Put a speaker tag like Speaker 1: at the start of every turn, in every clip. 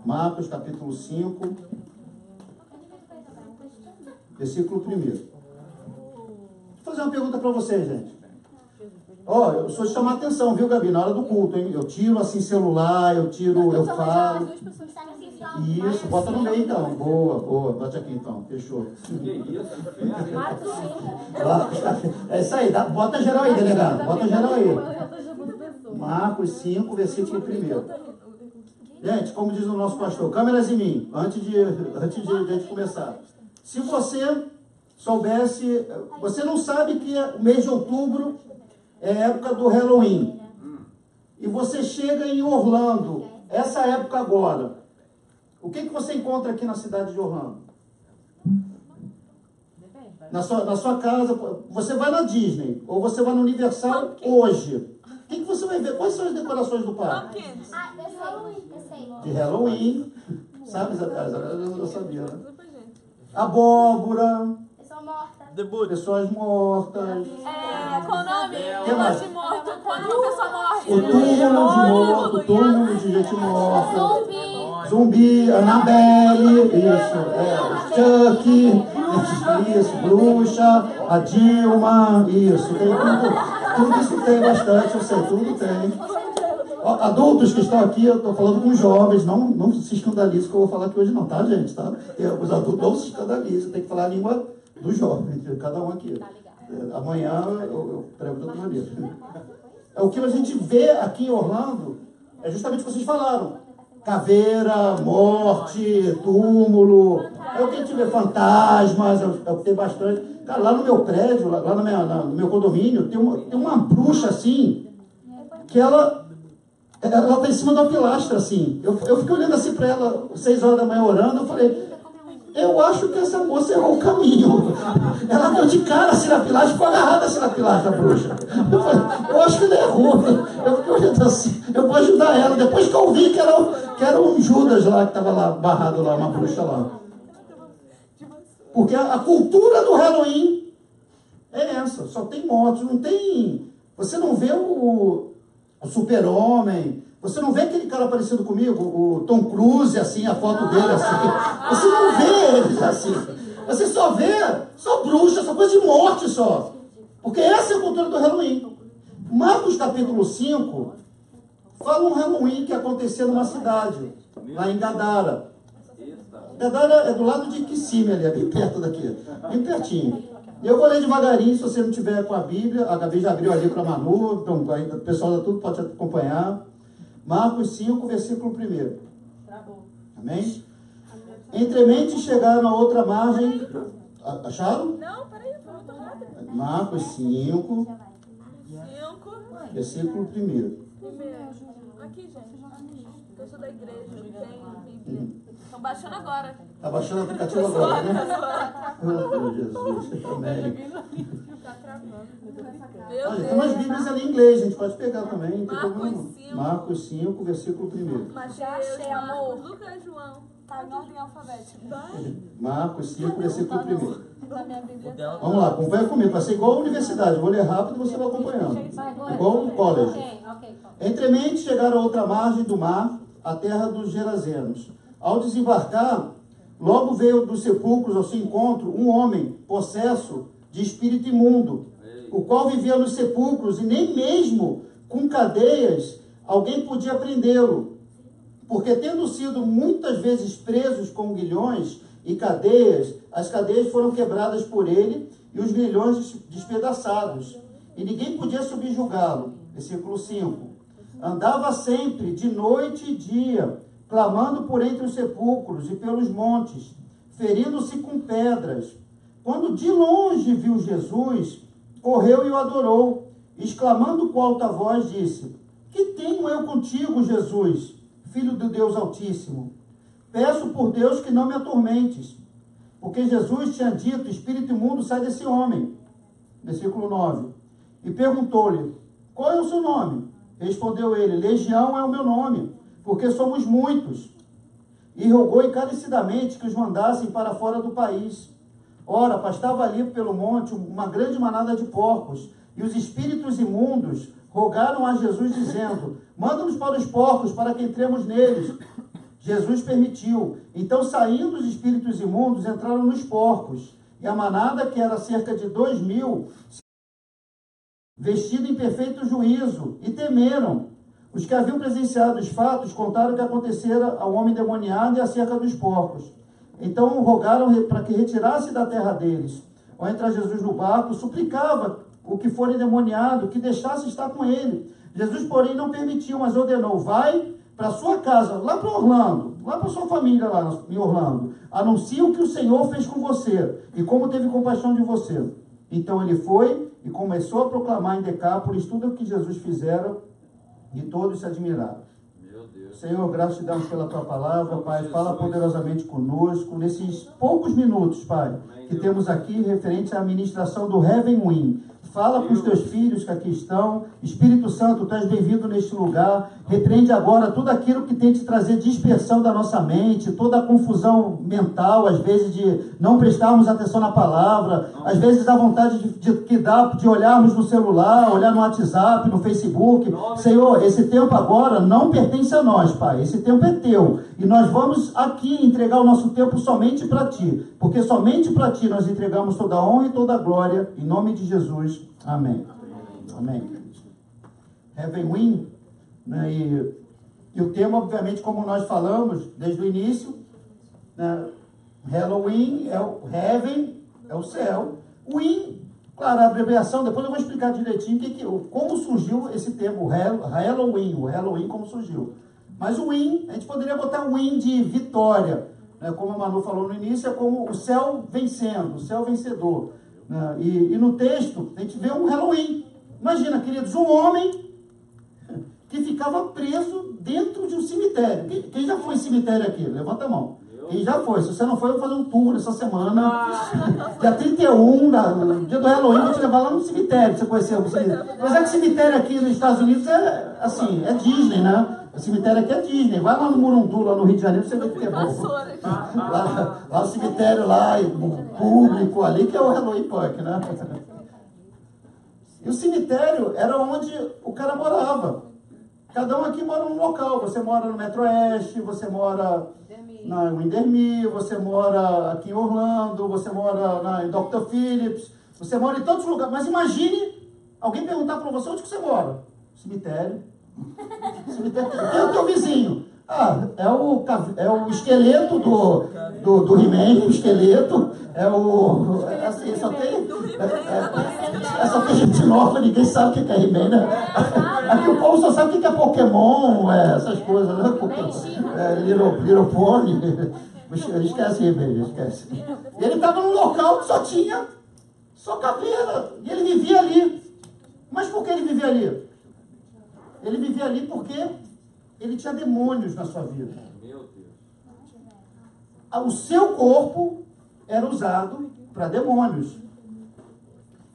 Speaker 1: Marcos capítulo 5, versículo 1. Vou fazer uma pergunta para vocês, gente. Ó, eu sou de chamar atenção, viu, Gabi? Na hora do culto, hein? Eu tiro assim celular, eu falo. Isso, bota no meio então. Boa, boa. Bote aqui então. Fechou. É isso aí, bota geral aí, delegado. Bota geral aí. Marcos 5, versículo 1. Gente, como diz o nosso pastor, câmeras em mim, antes de gente começar. Se você soubesse, você não sabe que o mês de outubro é a época do Halloween. E você chega em Orlando, essa época agora. O que você encontra aqui na cidade de Orlando? Na sua casa, você vai na Disney, ou você vai no Universal hoje. O que você vai ver? Quais são as decorações do parque? De Halloween. Sabe? Eu sabia, né? Abóbora. Pessoas mortas.
Speaker 2: Qual o nome?
Speaker 1: Mais?
Speaker 2: De morto. Quando uma pessoa morre.
Speaker 1: O túmulo de gente morta. Zumbi, Annabelle, isso, Chuck, isso, bruxa, a Dilma, isso, tem tudo isso tem bastante, eu sei, tudo tem. Ó, adultos que estão aqui, eu estou falando com jovens, não se escandalizem que eu vou falar aqui hoje não, tá, gente? Tá? Os adultos não se escandalizem, tem que falar a língua do jovem, cada um aqui. Amanhã eu prego de outra maneira. O que a gente vê aqui em Orlando é justamente o que vocês falaram. Caveira, morte, túmulo, é o que a gente vê, fantasmas, é o que tem bastante. Cara, lá no meu prédio, lá no meu condomínio, tem uma bruxa assim, que ela tá em cima da pilastra, assim. Eu fiquei olhando assim para ela, 6 horas da manhã orando, eu falei, eu acho que essa moça errou o caminho. Ela deu de cara assim na pilastra, ficou agarrada assim na pilastra, a bruxa. Eu falei, eu acho que ela errou. Eu fiquei olhando assim, eu vou ajudar ela. Depois que eu vi que era um Judas lá, que estava lá, barrado lá, uma bruxa lá. Porque a cultura do Halloween é essa, só tem mortes, não tem... Você não vê o Super-Homem, você não vê aquele cara parecido comigo, o Tom Cruise, assim, a foto dele, assim. Você não vê eles assim. Você só vê, só bruxa, só coisa de morte, só. Porque essa é a cultura do Halloween. Marcos capítulo 5 fala um Halloween que aconteceu numa cidade, lá em Gadara. Gadara é do lado de Kissimmee, ali, é bem perto daqui, bem pertinho. E eu vou ler devagarinho, se você não tiver com a Bíblia, a Gabi já abriu ali para a Manu, então o pessoal da tudo pode acompanhar. Marcos 5, versículo 1. Amém? Entremente chegaram a outra margem. Acharam?
Speaker 2: Não, peraí, foi muito rápido.
Speaker 1: Marcos 5, versículo 1.
Speaker 2: Aqui, gente. Eu sou da igreja, não tenho Bíblia. Estão baixando agora.
Speaker 1: Está baixando o aplicativo agora, né? Oh, Jesus. Amém.
Speaker 2: Tá travando.
Speaker 1: Olha, tem umas Bíblias ali em inglês, a gente pode pegar também. Não tem
Speaker 2: Marcos
Speaker 1: problema.
Speaker 2: 5.
Speaker 1: Marcos 5, versículo 1.
Speaker 2: Mateus, Marcos, Lucas, João.
Speaker 3: Tá em ordem alfabética.
Speaker 1: Marcos 5, versículo 1.
Speaker 3: Na minha Bíblia.
Speaker 1: Vamos lá, acompanha comigo. Vai ser igual a universidade. Eu vou ler rápido e você vai acompanhando. Igual o college. Entremente chegaram a outra margem do mar, a terra dos Gerazenos. Ao desembarcar, logo veio dos sepulcros ao seu encontro um homem possesso de espírito imundo, o qual vivia nos sepulcros, e nem mesmo com cadeias alguém podia prendê-lo, porque tendo sido muitas vezes presos com grilhões e cadeias, as cadeias foram quebradas por ele e os grilhões despedaçados, e ninguém podia subjugá-lo. Versículo 5. Andava sempre, de noite e dia, clamando por entre os sepulcros e pelos montes, ferindo-se com pedras. Quando de longe viu Jesus, correu e o adorou, exclamando com alta voz, disse: Que tenho eu contigo, Jesus, Filho do Deus Altíssimo? Peço por Deus que não me atormentes. Porque Jesus tinha dito: Espírito imundo, sai desse homem. Versículo 9. E perguntou-lhe: Qual é o seu nome? Respondeu ele: Legião é o meu nome, porque somos muitos. E rogou encarecidamente que os mandassem para fora do país. Ora, pastava ali pelo monte uma grande manada de porcos, e os espíritos imundos rogaram a Jesus, dizendo: Manda-nos para os porcos, para que entremos neles. Jesus permitiu. Então, saindo os espíritos imundos, entraram nos porcos. E a manada, que era cerca de 2.000, vestido em perfeito juízo, e temeram. Os que haviam presenciado os fatos contaram o que acontecera ao homem endemoniado e acerca dos porcos. Então rogaram para que retirasse da terra deles. Ao entrar Jesus no barco, suplicava o que for endemoniado que deixasse estar com ele. Jesus, porém, não permitiu, mas ordenou: vai para sua casa, lá para Orlando, lá para sua família lá em Orlando. Anuncia o que o Senhor fez com você e como teve compaixão de você. Então ele foi e começou a proclamar em Decápolis tudo o que Jesus fizera, e todos se admiraram.
Speaker 4: Meu Deus.
Speaker 1: Senhor, graças te damos pela tua palavra, Pai. Fala poderosamente conosco nesses poucos minutos, Pai, que temos aqui referente à administração do Heaven Win. Fala com os teus filhos que aqui estão. Espírito Santo, tu és bem-vindo neste lugar. Repreende agora tudo aquilo que tem de trazer dispersão da nossa mente, toda a confusão mental, às vezes de não prestarmos atenção na palavra, às vezes a vontade de olharmos no celular, olhar no WhatsApp, no Facebook. Senhor, esse tempo agora não pertence a nós, Pai. Esse tempo é teu. E nós vamos aqui entregar o nosso tempo somente para ti, porque somente para ti nós entregamos toda a honra e toda a glória, em nome de Jesus. Amém. Amém. Heaven Win, né? E o tema, obviamente, como nós falamos desde o início, né? Halloween é o Heaven, é o céu. Win, claro, a abreviação, depois eu vou explicar direitinho como surgiu esse termo, Halloween, o Halloween como surgiu. Mas o Win, a gente poderia botar o Win de vitória, né? Como a Manu falou no início, é como o céu vencendo, o céu vencedor. Né? E no texto, a gente vê um Halloween. Imagina, queridos, um homem que ficava preso dentro de um cemitério. Quem já foi em cemitério aqui? Levanta a mão. Quem já foi? Se você não foi, eu vou fazer um tour essa semana. Dia 31, no dia do Halloween, vou te levar lá no cemitério, pra você conhecer o cemitério. Mas é que cemitério aqui nos Estados Unidos é assim, é Disney, né? O cemitério aqui é Disney. Vai lá no Murundu, lá no Rio de Janeiro, você vê que é bom. Lá o cemitério, lá, o público ali, que é o Halloween Park, né? E o cemitério era onde o cara morava. Cada um aqui mora num local. Você mora no Metro Oeste, você mora na Windermere, você mora aqui em Orlando, você mora em Dr. Phillips, você mora em tantos lugares. Mas imagine alguém perguntar para você: onde que você mora? Cemitério. Cemitério. Quem é o teu vizinho? Ah, é o esqueleto do He-Man, o esqueleto. Assim, só tem gente nova, ninguém sabe o que é He-Man, né? Aqui o povo só sabe o que é Pokémon, essas coisas, né? Little Pony. Esquece He-Man, esquece. E ele estava num local que só tinha caveira. E ele vivia ali. Mas por que ele vivia ali? Ele vivia ali porque ele tinha demônios na sua vida.
Speaker 4: Meu Deus.
Speaker 1: O seu corpo era usado para demônios.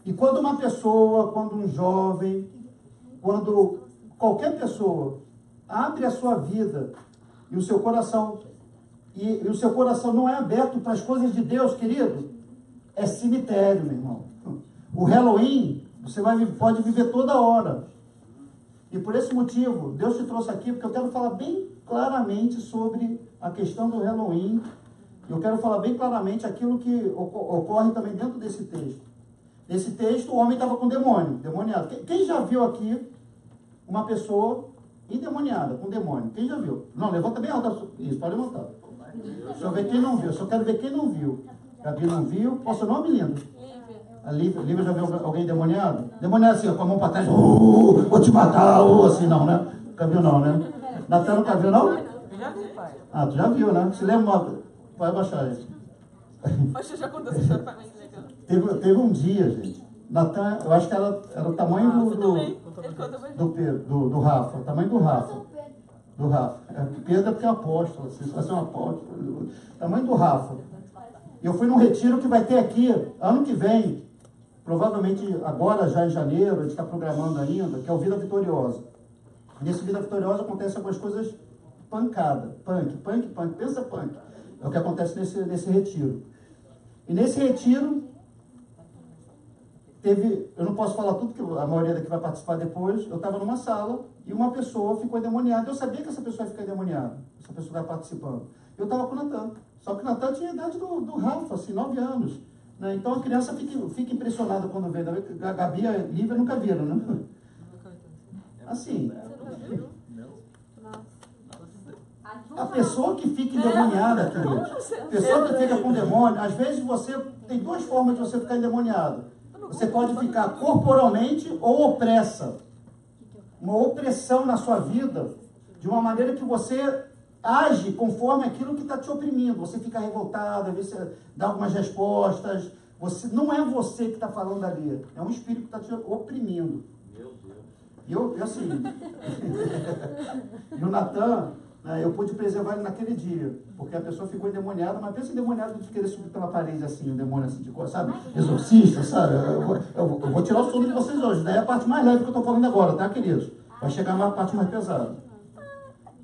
Speaker 1: E quando uma pessoa, quando um jovem, quando qualquer pessoa abre a sua vida e o seu coração, e o seu coração não é aberto para as coisas de Deus, querido, é cemitério, meu irmão. O Halloween, você pode viver toda hora. E por esse motivo, Deus te trouxe aqui, porque eu quero falar bem claramente sobre a questão do Halloween. Eu quero falar bem claramente aquilo que ocorre também dentro desse texto. Nesse texto, o homem estava com demônio, demoniado. Quem já viu aqui uma pessoa endemoniada, com demônio? Quem já viu? Não, levanta bem alto. Isso, pode levantar. Deixa eu ver quem não viu. Eu só quero ver quem não viu. Gabi não viu. Qual é o seu nome, linda? A Lívia já viu alguém demoniado? Demoniado assim, ó, com a mão para trás, vou te matar, assim não, né? Nunca viu não, né? Natan nunca viu não?
Speaker 3: Eu já vi, pai.
Speaker 1: Ah, tu já viu, né? Se lembra, vai baixar isso.
Speaker 2: Poxa, já contou essa história pra mim, legal.
Speaker 1: Teve um dia, gente, Natan, eu acho que era o tamanho do Rafa, o tamanho do Rafa. Do Rafa. Pedro é porque é apóstolo, se fosse um apóstolo. Tamanho do Rafa. Eu fui num retiro que vai ter aqui, ano que vem, provavelmente agora, já em janeiro, a gente está programando ainda, que é o Vida Vitoriosa. Nesse Vida Vitoriosa acontecem algumas coisas pancada, punk, pensa punk. É o que acontece nesse retiro. E nesse retiro, eu não posso falar tudo, que a maioria daqui vai participar depois, eu estava numa sala e uma pessoa ficou endemoniada. Eu sabia que essa pessoa ia ficar endemoniada, essa pessoa estava participando. Eu estava com o Natan, só que o Natan tinha a idade do Rafa, assim, 9 anos. Né? Então a criança fica impressionada quando vê. A Gabi e a Lívia nunca viram, né? Assim, a pessoa que fica endemoniada, querido, a pessoa que fica com demônio, às vezes você tem duas formas de você ficar endemoniado. Você pode ficar corporalmente ou opressa. Uma opressão na sua vida, de uma maneira que você age conforme aquilo que está te oprimindo. Você fica revoltado, às vezes você dá algumas respostas. Não é você que está falando ali, é um espírito que está te oprimindo. Meu Deus. E eu assim, e o Natan, né, eu pude preservar ele naquele dia, porque a pessoa ficou endemoniada, mas pensa endemoniado de querer subir pela parede assim, o demônio assim, de sabe? Exorcista, sabe? Eu vou tirar o sono de vocês hoje, daí é a parte mais leve que eu estou falando agora, tá, queridos? Vai chegar na parte mais pesada.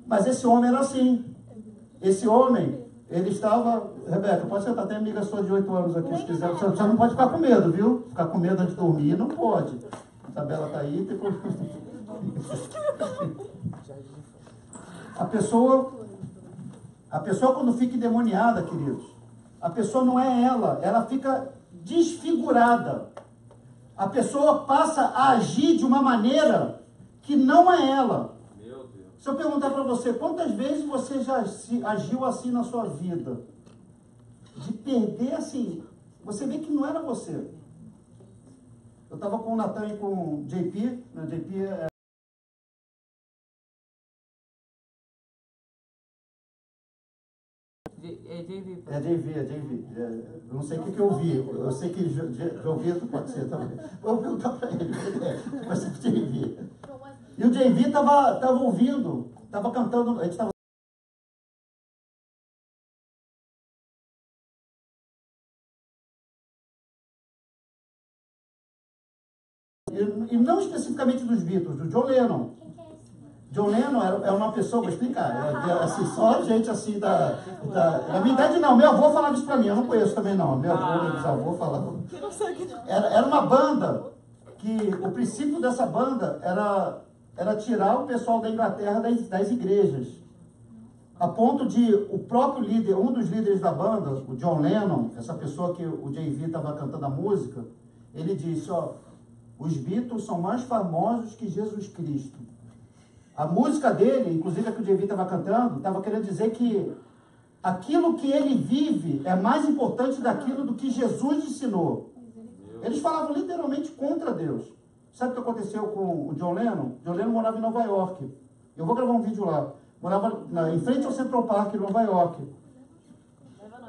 Speaker 1: Mas esse homem era assim. Esse homem, ele estava... Rebeca, pode sentar, tem amiga sua de 8 anos aqui, se quiser. Você não pode ficar com medo, viu? Ficar com medo antes de dormir, não pode. A Isabela está aí. A pessoa quando fica endemoniada, queridos, a pessoa não é ela fica desfigurada. A pessoa passa a agir de uma maneira que não é ela. Meu Deus. Se eu perguntar para você, quantas vezes você já agiu assim na sua vida? De perder assim, você vê que não era você. Eu estava com o Natan e com o JP, né? JP é... É JV. Eu não sei o que eu vi. Eu sei que já ouvi, pode ser também. Vou perguntar para ele. Vai ser JV. E o JV estava ouvindo, estava cantando, a gente estava... E não especificamente dos Beatles, do John Lennon. John Lennon é uma pessoa, vou explicar, assim, só gente assim da minha idade não, meu avô falava isso pra mim, eu não conheço também não, meu avô, meu bisavô falavam. Era uma banda, que o princípio dessa banda era tirar o pessoal da Inglaterra das igrejas, a ponto de o próprio líder, um dos líderes da banda, o John Lennon, essa pessoa que o JV estava cantando a música, ele disse, ó, os Beatles são mais famosos que Jesus Cristo. A música dele, inclusive a que o JV estava cantando, estava querendo dizer que aquilo que ele vive é mais importante daquilo do que Jesus ensinou. Eles falavam literalmente contra Deus. Sabe o que aconteceu com o John Lennon? John Lennon morava em Nova York. Eu vou gravar um vídeo lá. Morava em frente ao Central Park, em Nova York.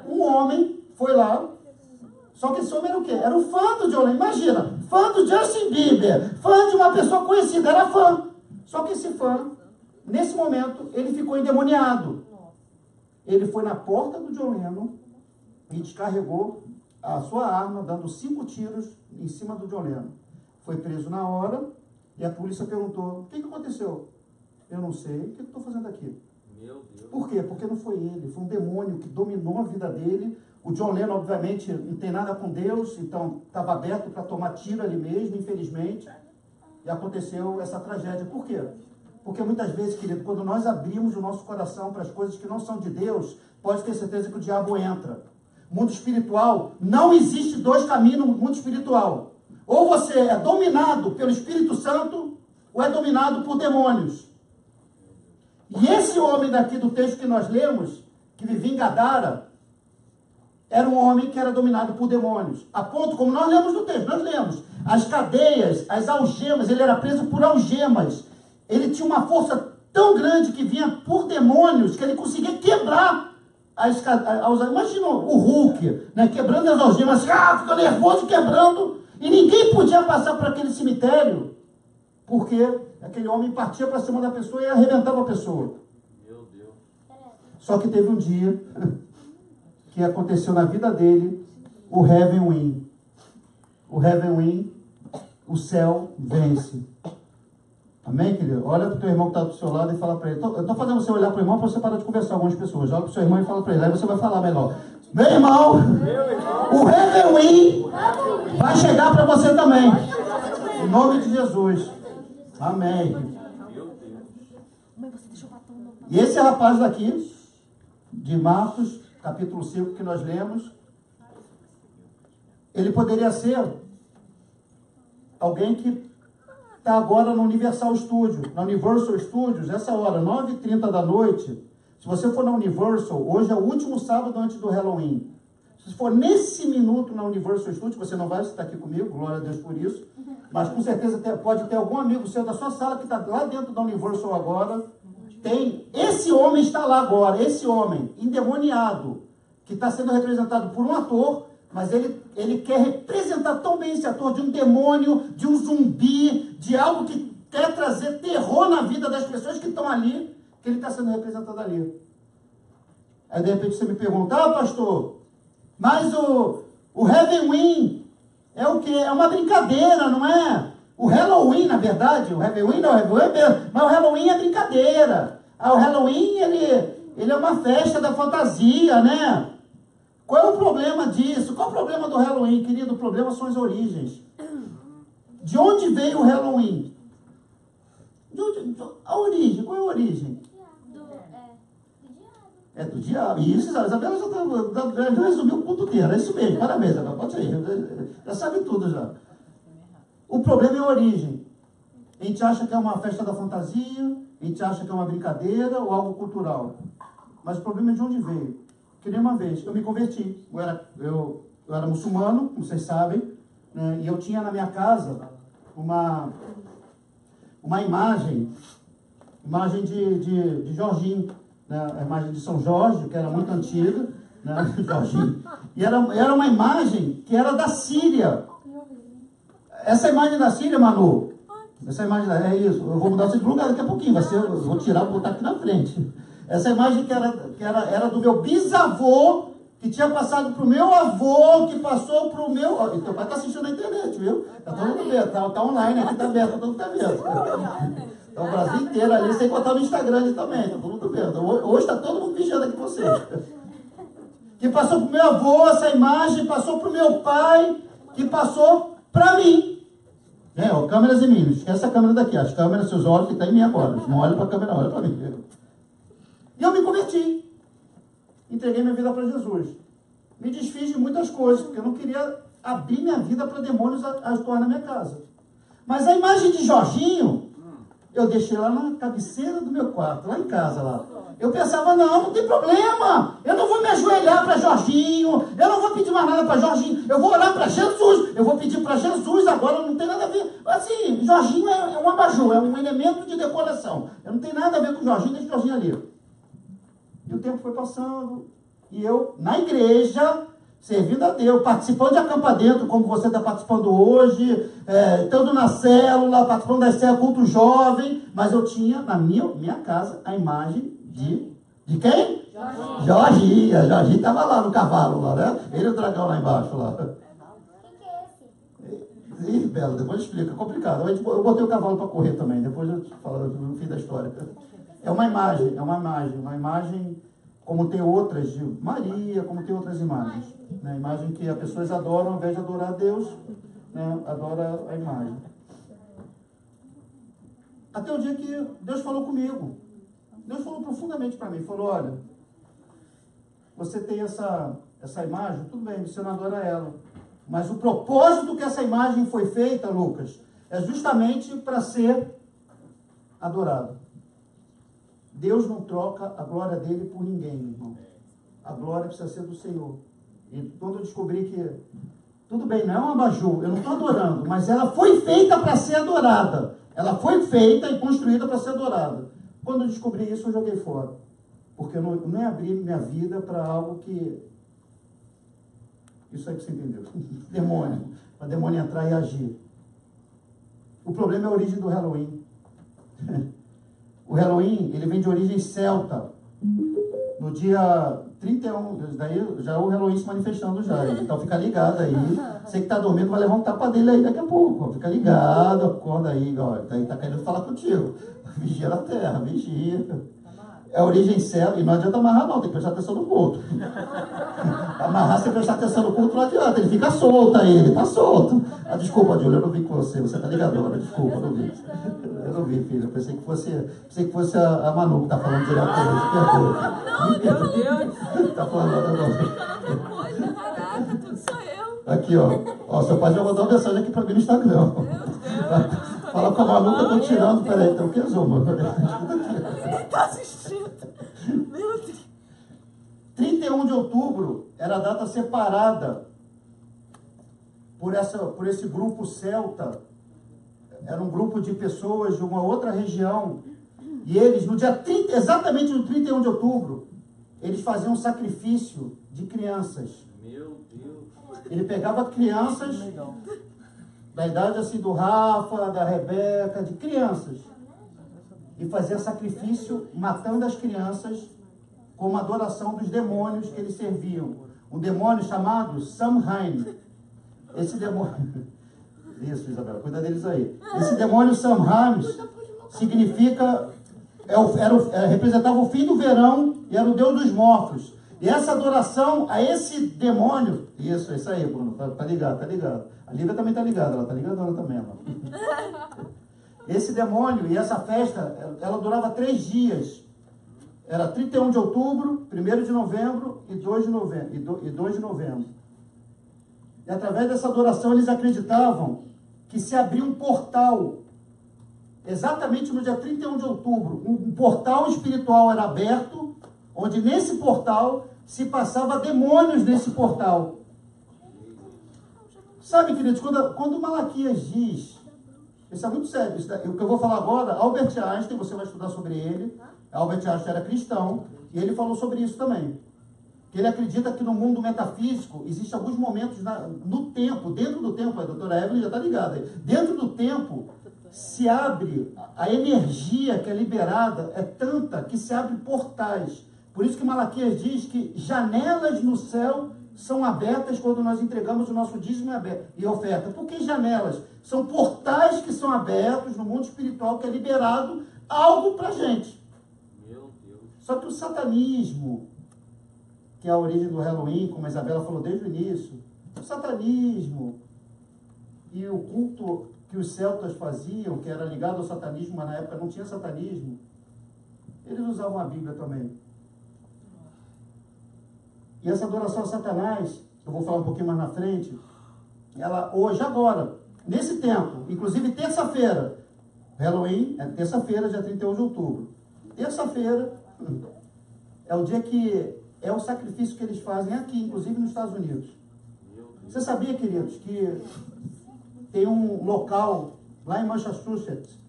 Speaker 1: Um homem foi lá, só que esse homem era o quê? Era um fã do John Lennon. Imagina, fã do Justin Bieber, fã de uma pessoa conhecida, era fã. Só que esse fã, nesse momento, ele ficou endemoniado. Ele foi na porta do John Lennon e descarregou a sua arma, dando 5 tiros em cima do John Lennon. Foi preso na hora e a polícia perguntou, o que aconteceu? Eu não sei, o que eu estou fazendo aqui? Meu Deus. Por quê? Porque não foi ele, foi um demônio que dominou a vida dele. O John Lennon, obviamente, não tem nada com Deus, então estava aberto para tomar tiro ali mesmo, infelizmente. E aconteceu essa tragédia. Por quê? Porque muitas vezes, querido, quando nós abrimos o nosso coração para as coisas que não são de Deus, pode ter certeza que o diabo entra. Mundo espiritual, não existe 2 caminhos no mundo espiritual. Ou você é dominado pelo Espírito Santo, ou é dominado por demônios. E esse homem daqui do texto que nós lemos, que vivia em Gadara, era um homem que era dominado por demônios. A ponto, como nós lemos no texto, nós lemos, as cadeias, as algemas, ele era preso por algemas. Ele tinha uma força tão grande que vinha por demônios, que ele conseguia quebrar as algemas. Imagina o Hulk, né, quebrando as algemas, fica nervoso quebrando, e ninguém podia passar por aquele cemitério, porque aquele homem partia para cima da pessoa e arrebentava a pessoa. Meu Deus. Só que teve um dia que aconteceu na vida dele, o Heaven Win. O Heaven Win, o céu vence. Amém, querido? Olha para o teu irmão que está do seu lado e fala para ele. Eu estou fazendo você olhar para o irmão para você parar de conversar com algumas pessoas. Olha para o seu irmão e fala para ele. Aí você vai falar melhor. Meu irmão, o Halloween vai chegar para você também. Em nome de Jesus. Amém. E esse rapaz daqui, de Marcos, capítulo 5, que nós lemos, ele poderia ser alguém que está agora no Universal Studios, na Universal Studios, essa hora, 9h30 da noite. Se você for na Universal, hoje é o último sábado antes do Halloween. Se for nesse minuto na Universal Studios, você não vai estar aqui comigo, glória a Deus por isso, mas com certeza pode ter algum amigo seu da sua sala que está lá dentro da Universal agora. Esse homem está lá agora, esse homem endemoniado, que está sendo representado por um ator, mas ele quer representar tão bem esse ator de um demônio, de um zumbi, de algo que quer trazer terror na vida das pessoas que estão ali, que ele está sendo representado ali. Aí de repente você me pergunta, pastor, mas o Halloween é o quê? É uma brincadeira, não é? O Halloween, na verdade, o Halloween não, mas o Halloween é brincadeira. O Halloween, ele é uma festa da fantasia, né? Qual é o problema disso? Qual é o problema do Halloween, querido? O problema são as origens. De onde veio o Halloween? A origem, qual é a origem? É do diabo. Isso, a Isabela já resumiu o ponto inteiro. É isso mesmo, parabéns, Isabela. Pode ir, já sabe tudo já. O problema é a origem. A gente acha que é uma festa da fantasia, a gente acha que é uma brincadeira ou algo cultural. Mas o problema é de onde veio. Que nem uma vez, eu me converti. Eu era muçulmano, como vocês sabem, né? E eu tinha na minha casa uma imagem de Jorginho, né? A imagem de São Jorge, que era muito antiga, né? Jorginho. E era uma imagem que era da Síria. Essa imagem da Síria, Manu, essa imagem, é isso, eu vou mudar de lugar daqui a pouquinho, eu vou tirar, vou botar aqui na frente. Essa imagem que era do meu bisavô, que tinha passado para o meu avô, que passou para o meu... E teu pai está assistindo na internet, viu? Está todo mundo vendo, está online aqui, está aberto, todo mundo está vendo. Está o Brasil inteiro ali, sem contar no Instagram ali também, está todo mundo vendo. Hoje está todo mundo vigiando aqui você. Que passou para o meu avô, essa imagem, passou para o meu pai, que passou para mim. Câmeras em mim, não esquece a câmera daqui, as câmeras, seus olhos que estão em mim agora. Não olha para a câmera, olha para mim. E eu me converti. Entreguei minha vida para Jesus. Me desfiz de muitas coisas, porque eu não queria abrir minha vida para demônios atuar na minha casa. Mas a imagem de Jorginho, eu deixei lá na cabeceira do meu quarto, lá em casa, lá. Eu pensava, não tem problema. Eu não vou me ajoelhar para Jorginho. Eu não vou pedir mais nada para Jorginho. Eu vou orar para Jesus. Eu vou pedir para Jesus agora, não tem nada a ver. Assim, Jorginho é um abajur, é um elemento de decoração. Eu não tenho nada a ver com Jorginho, deixa o Jorginho ali. E o tempo foi passando. E eu, na igreja, servindo a Deus, participando de acampa dentro, como você está participando hoje, estando na célula, participando da célula, culto jovem, mas eu tinha na minha casa a imagem de quem? Jorginho. Jorginho estava lá no cavalo, lá, né? Ele e o dragão lá embaixo. Lá. Ih, Bela, depois explica, é complicado. Eu botei o cavalo para correr também, depois eu te falo no fim da história. É uma imagem como tem outras de Maria, como tem outras imagens. Né? Imagem que as pessoas adoram, ao invés de adorar a Deus, né? Adora a imagem. Até o dia que Deus falou comigo. Deus falou profundamente para mim, falou, olha, você tem essa imagem, tudo bem, você não adora ela. Mas o propósito que essa imagem foi feita, Lucas, é justamente para ser adorado. Deus não troca a glória dele por ninguém, meu irmão. A glória precisa ser do Senhor. E quando eu descobri que, tudo bem, não é um abajur, eu não estou adorando, mas ela foi feita para ser adorada. Ela foi feita e construída para ser adorada. Quando eu descobri isso, eu joguei fora. Porque eu não ia abrir minha vida para algo que... Isso aí que você entendeu. Demônio. Para demônio entrar e agir. O problema é a origem do Halloween. O Halloween, ele vem de origem celta. No dia 31, daí já o Halloween se manifestando já. Então fica ligado aí. Você que está dormindo vai levar um tapa dele aí daqui a pouco. Fica ligado, acorda aí. Ó, tá caindo falar contigo. Vigia na terra, vigia. É a origem certa, e não adianta amarrar não, tem que prestar atenção no culto. Amarrar sem prestar atenção no culto não adianta, ele fica solto aí, ele tá solto. Ah, desculpa, Júlia, eu não vi com você tá ligadora, desculpa, eu não vi. Eu não vi, filha, pensei que fosse a Manu que tá falando direto com ele,
Speaker 2: Não, Deus.
Speaker 1: Tá falando agora.
Speaker 2: Outra coisa, caraca, tudo sou eu.
Speaker 1: Aqui, ó, seu pai já mandou uma mensagem aqui pra mim no Instagram. Fala com a Manu que eu tô tirando, peraí, então o que zoom, mano?
Speaker 2: Ninguém tá assistindo. Meu Deus.
Speaker 1: 31 de outubro era a data separada por esse grupo celta. Era um grupo de pessoas de uma outra região. E eles, no dia 30, exatamente no 31 de outubro, eles faziam um sacrifício de crianças.
Speaker 4: Meu Deus.
Speaker 1: Ele pegava crianças da idade assim do Rafa, da Rebeca, de crianças, e fazia sacrifício matando as crianças como adoração dos demônios que eles serviam. Um demônio chamado Samhain. Esse demônio... Isso, Isabela, cuida deles aí. Esse demônio Samhain significa... representava o fim do verão e era o Deus dos mortos. E essa adoração a esse demônio... Isso aí, Bruno, tá ligado, tá ligado. A Lívia também tá ligada, ela tá ligadona também, ela. Esse demônio e essa festa, ela durava 3 dias. Era 31 de outubro, 1º de novembro e 2 de novembro. E através dessa adoração eles acreditavam que se abria um portal. Exatamente no dia 31 de outubro, um portal espiritual era aberto, onde nesse portal se passava demônios nesse portal. Sabe, queridos, quando Malaquias diz, isso é muito sério, o que eu vou falar agora, Albert Einstein, você vai estudar sobre ele, Albert Einstein era cristão, e ele falou sobre isso também. Que ele acredita que no mundo metafísico, existem alguns momentos no tempo, dentro do tempo, a doutora Evelyn já está ligada aí, dentro do tempo, se abre, a energia que é liberada é tanta que se abre portais. Por isso que Malaquias diz que janelas no céu são abertas quando nós entregamos o nosso dízimo e oferta. Por que janelas? São portais que são abertos no mundo espiritual, que é liberado algo para a gente.
Speaker 4: Meu Deus.
Speaker 1: Só que o satanismo, que é a origem do Halloween, como a Isabela falou desde o início, o satanismo e o culto que os celtas faziam, que era ligado ao satanismo, mas na época não tinha satanismo, eles usavam a Bíblia também. E essa adoração a Satanás, eu vou falar um pouquinho mais na frente, ela hoje, agora, nesse tempo, inclusive terça-feira, Halloween é terça-feira, dia 31 de outubro. Terça-feira é o dia que é o sacrifício que eles fazem aqui, inclusive nos Estados Unidos. Você sabia, queridos, que tem um local lá em Massachusetts,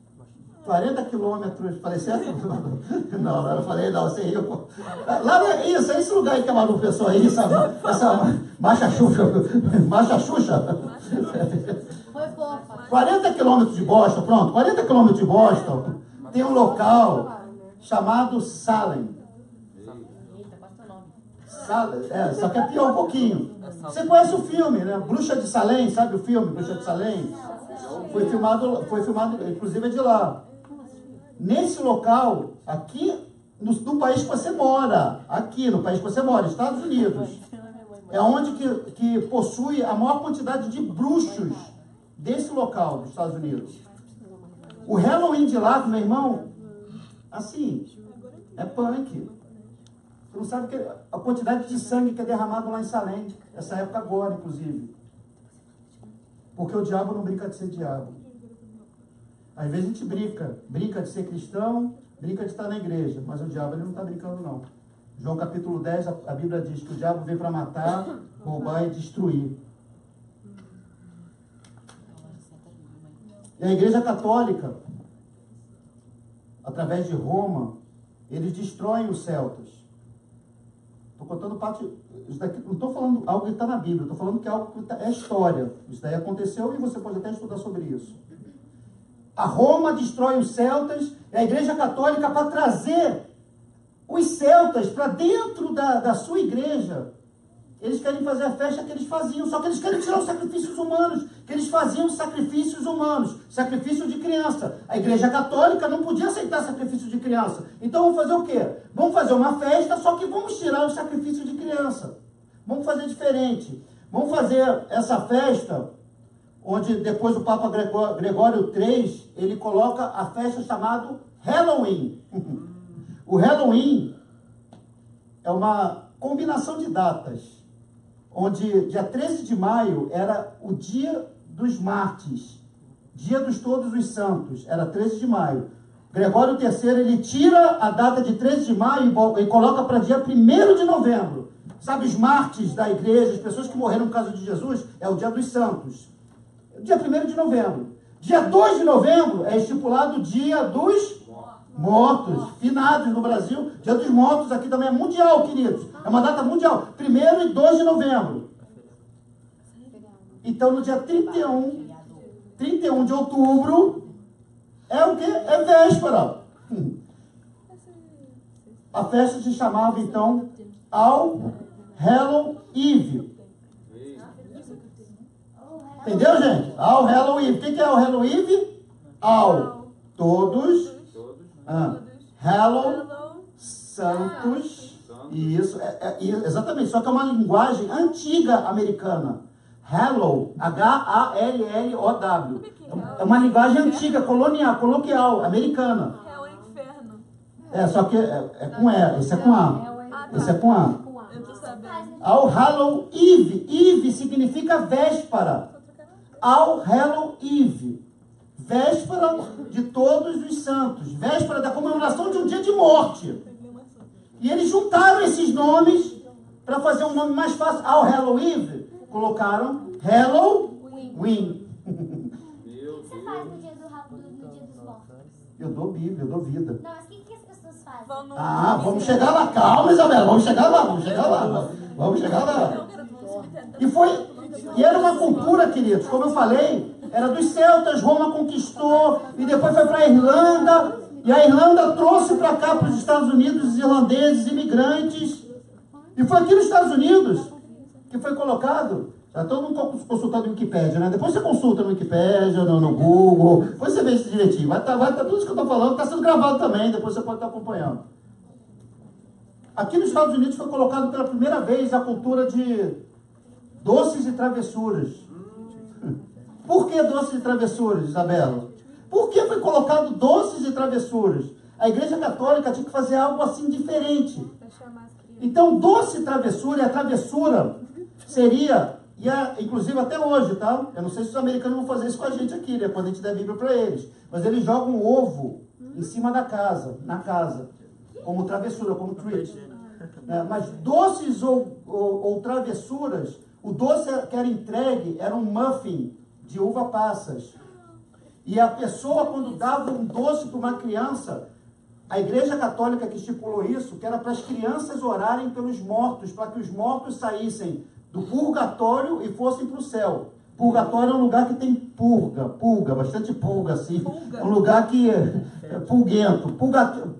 Speaker 1: 40 quilômetros, falei certo? Não, eu falei, não, você riu. Lá, isso, é esse lugar aí que a Malu pensou aí, essa Marcha Xuxa.
Speaker 3: Foi fofa.
Speaker 1: 40 quilômetros de Boston, pronto, 40 quilômetros de Boston, tem um local chamado Salem.
Speaker 3: Eita, quase teu nome.
Speaker 1: Salem, só que é pior um pouquinho. Você conhece o filme, né? Bruxa de Salem, sabe o filme, Bruxa de Salem? Foi filmado, inclusive é de lá. Nesse local, aqui no país que você mora, Estados Unidos, é onde que possui a maior quantidade de bruxos desse local dos Estados Unidos. O Halloween de lá, meu irmão, assim, é punk. Você não sabe a quantidade de sangue que é derramado lá em Salem, essa época agora, inclusive. Porque o diabo não brinca de ser diabo. Às vezes a gente brinca de ser cristão, brinca de estar na igreja, mas o diabo ele não está brincando não. João capítulo 10, a Bíblia diz que o diabo veio para matar, roubar e destruir. E a Igreja Católica, através de Roma, eles destroem os celtas. Estou contando parte... Isso daqui, não estou falando algo que está na Bíblia, estou falando que é algo que é história. Isso daí aconteceu e você pode até estudar sobre isso. A Roma destrói os celtas, e a Igreja Católica, para trazer os celtas para dentro da sua igreja, Eles querem fazer a festa que eles faziam, só que eles querem tirar os sacrifícios humanos, que eles faziam sacrifícios humanos, sacrifício de criança. A Igreja Católica não podia aceitar sacrifício de criança. Então vamos fazer o quê? Vamos fazer uma festa, só que vamos tirar o sacrifício de criança. Vamos fazer diferente. Vamos fazer essa festa, onde depois o Papa Gregório III, ele coloca a festa chamada Halloween. O Halloween é uma combinação de datas, onde dia 13 de maio era o dia dos mártires, dia dos todos os santos, era 13 de maio. Gregório III, ele tira a data de 13 de maio e coloca para dia 1º de novembro. Sabe, os mártires da igreja, as pessoas que morreram por causa de Jesus, é o dia dos santos. Dia 1º de novembro. Dia 2 de novembro é estipulado o dia dos mortos, finados no Brasil. Dia dos mortos aqui também é mundial, queridos. É uma data mundial. 1º e 2 de novembro. Então, no dia 31 de outubro, é o quê? É véspera. A festa se chamava, então, All Hallow Eve. Entendeu, gente? All Hallow Eve. O que é All Hallow Eve? All, todos. Hallow, santos. Isso, exatamente. Só que é uma linguagem antiga americana. Hallow, H-A-L-L-O-W. É uma linguagem antiga, colonial, coloquial, americana.
Speaker 2: É o inferno.
Speaker 1: Só que é com E, esse é com A. Esse é com A.
Speaker 2: Eu tô sabendo.
Speaker 1: All Hallow Eve. Eve significa véspera. All Hallow Eve. Véspera de todos os santos. Véspera da comemoração de um dia de morte. E eles juntaram esses nomes para fazer um nome mais fácil. All Hallow Eve. Colocaram Halloween.
Speaker 5: O que você faz no dia dos mortos?
Speaker 1: Eu dou Bíblia, eu dou vida.
Speaker 5: Não, mas o que as pessoas fazem?
Speaker 1: Vamos chegar lá. Calma, Isabela. Vamos chegar lá. E era uma cultura, queridos, como eu falei, era dos celtas, Roma conquistou, e depois foi para a Irlanda, e a Irlanda trouxe para cá, para os Estados Unidos, os irlandeses, imigrantes, e foi aqui nos Estados Unidos que foi colocado. Já todo mundo consultando no Wikipédia, né? Depois você consulta no Wikipédia, no Google, depois você vê isso direitinho. Vai tá tudo isso que eu estou falando, está sendo gravado também, depois você pode estar acompanhando. Aqui nos Estados Unidos foi colocado pela primeira vez a cultura de doces e travessuras. Por que doces e travessuras, Isabela? Por que foi colocado doces e travessuras? A Igreja Católica tinha que fazer algo assim diferente. Então, doce e travessura, e a travessura seria, inclusive até hoje, tá? Eu não sei se os americanos vão fazer isso com a gente aqui, né? Quando a gente der Bíblia para eles. Mas eles jogam um ovo em cima da casa, na casa, como travessura, como treat. Mas doces ou travessuras, o doce que era entregue era um muffin de uva passas. E a pessoa, quando dava um doce para uma criança, a Igreja Católica que estipulou isso, que era para as crianças orarem pelos mortos, para que os mortos saíssem do purgatório e fossem para o céu. Purgatório é um lugar que tem pulga, bastante pulga, assim. É um lugar que é pulguento.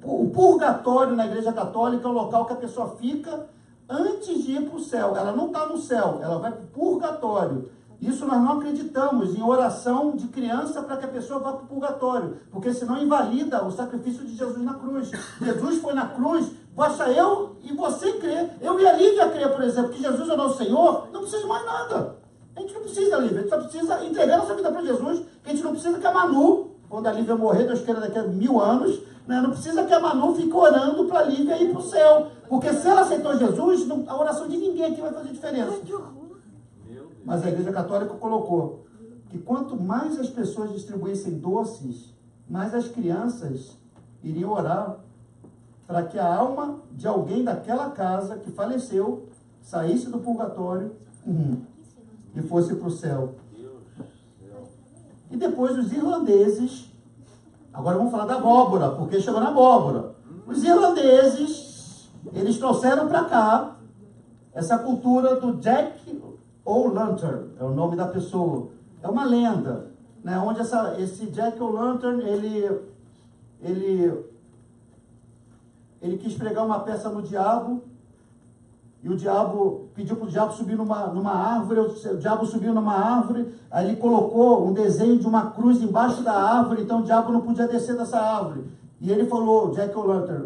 Speaker 1: O purgatório na Igreja Católica é um local que a pessoa fica antes de ir para o céu. Ela não está no céu, ela vai para o purgatório. Isso nós não acreditamos em oração de criança para que a pessoa vá para o purgatório, porque senão invalida o sacrifício de Jesus na cruz. Jesus foi na cruz, basta eu e você crer. Eu e a Lívia crer, por exemplo, que Jesus é o nosso Senhor, não precisa mais nada. A gente não precisa, Lívia, a gente só precisa entregar nossa vida para Jesus, que a gente não precisa que a Manu, quando a Lívia morrer, Deus queira daqui a 1000 anos, né, não precisa que a Manu fique orando para a Lívia ir para o céu, porque se ela aceitou Jesus, a oração de ninguém aqui vai fazer diferença. Mas a Igreja Católica colocou que quanto mais as pessoas distribuíssem doces, mais as crianças iriam orar para que a alma de alguém daquela casa que faleceu saísse do purgatório e fosse para o céu. E depois os irlandeses, agora vamos falar da abóbora, porque chegou na abóbora. Os irlandeses, eles trouxeram para cá essa cultura do Jack O'Lantern, é o nome da pessoa. É uma lenda, né, onde esse Jack O'Lantern, ele quis pregar uma peça no diabo, e o diabo pediu para o diabo subir numa árvore, o diabo subiu numa árvore, aí ele colocou um desenho de uma cruz embaixo da árvore, então o diabo não podia descer dessa árvore. E ele falou, Jack O'Lantern,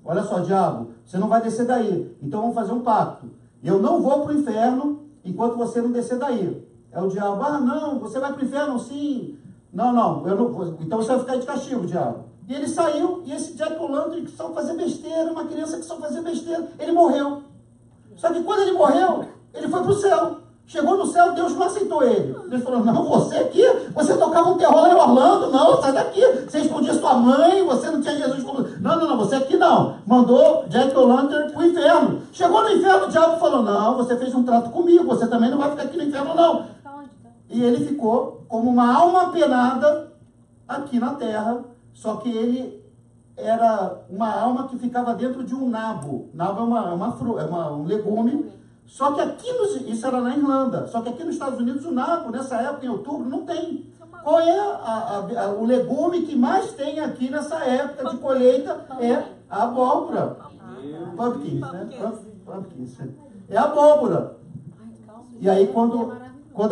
Speaker 1: olha só, diabo, você não vai descer daí, então vamos fazer um pacto. Eu não vou para o inferno enquanto você não descer daí. Aí o diabo, não, você vai para o inferno sim. Não, eu não vou. Então você vai ficar de castigo, diabo. E ele saiu, e esse Jack O'Lantern que só fazia besteira, uma criança que só fazia besteira, ele morreu. Só que quando ele morreu, ele foi para o céu. Chegou no céu, Deus não aceitou ele. Deus falou, não, você aqui, você tocava um terror lá em Orlando, não, sai daqui. Você escondia sua mãe, você não tinha Jesus como... Não, você aqui não. Mandou Jack O'Lantern para o inferno. Chegou no inferno, o diabo falou, não, você fez um trato comigo, você também não vai ficar aqui no inferno, não. E ele ficou como uma alma penada aqui na terra, só que ele era uma alma que ficava dentro de um nabo. Nabo é um legume. Só que aqui, isso era na Irlanda, só que aqui nos Estados Unidos o nabo, nessa época, em outubro, não tem. Qual é o legume que mais tem aqui nessa época de colheita? É a abóbora. Pumpkins, né? Pumpkins. É a abóbora. E aí, quando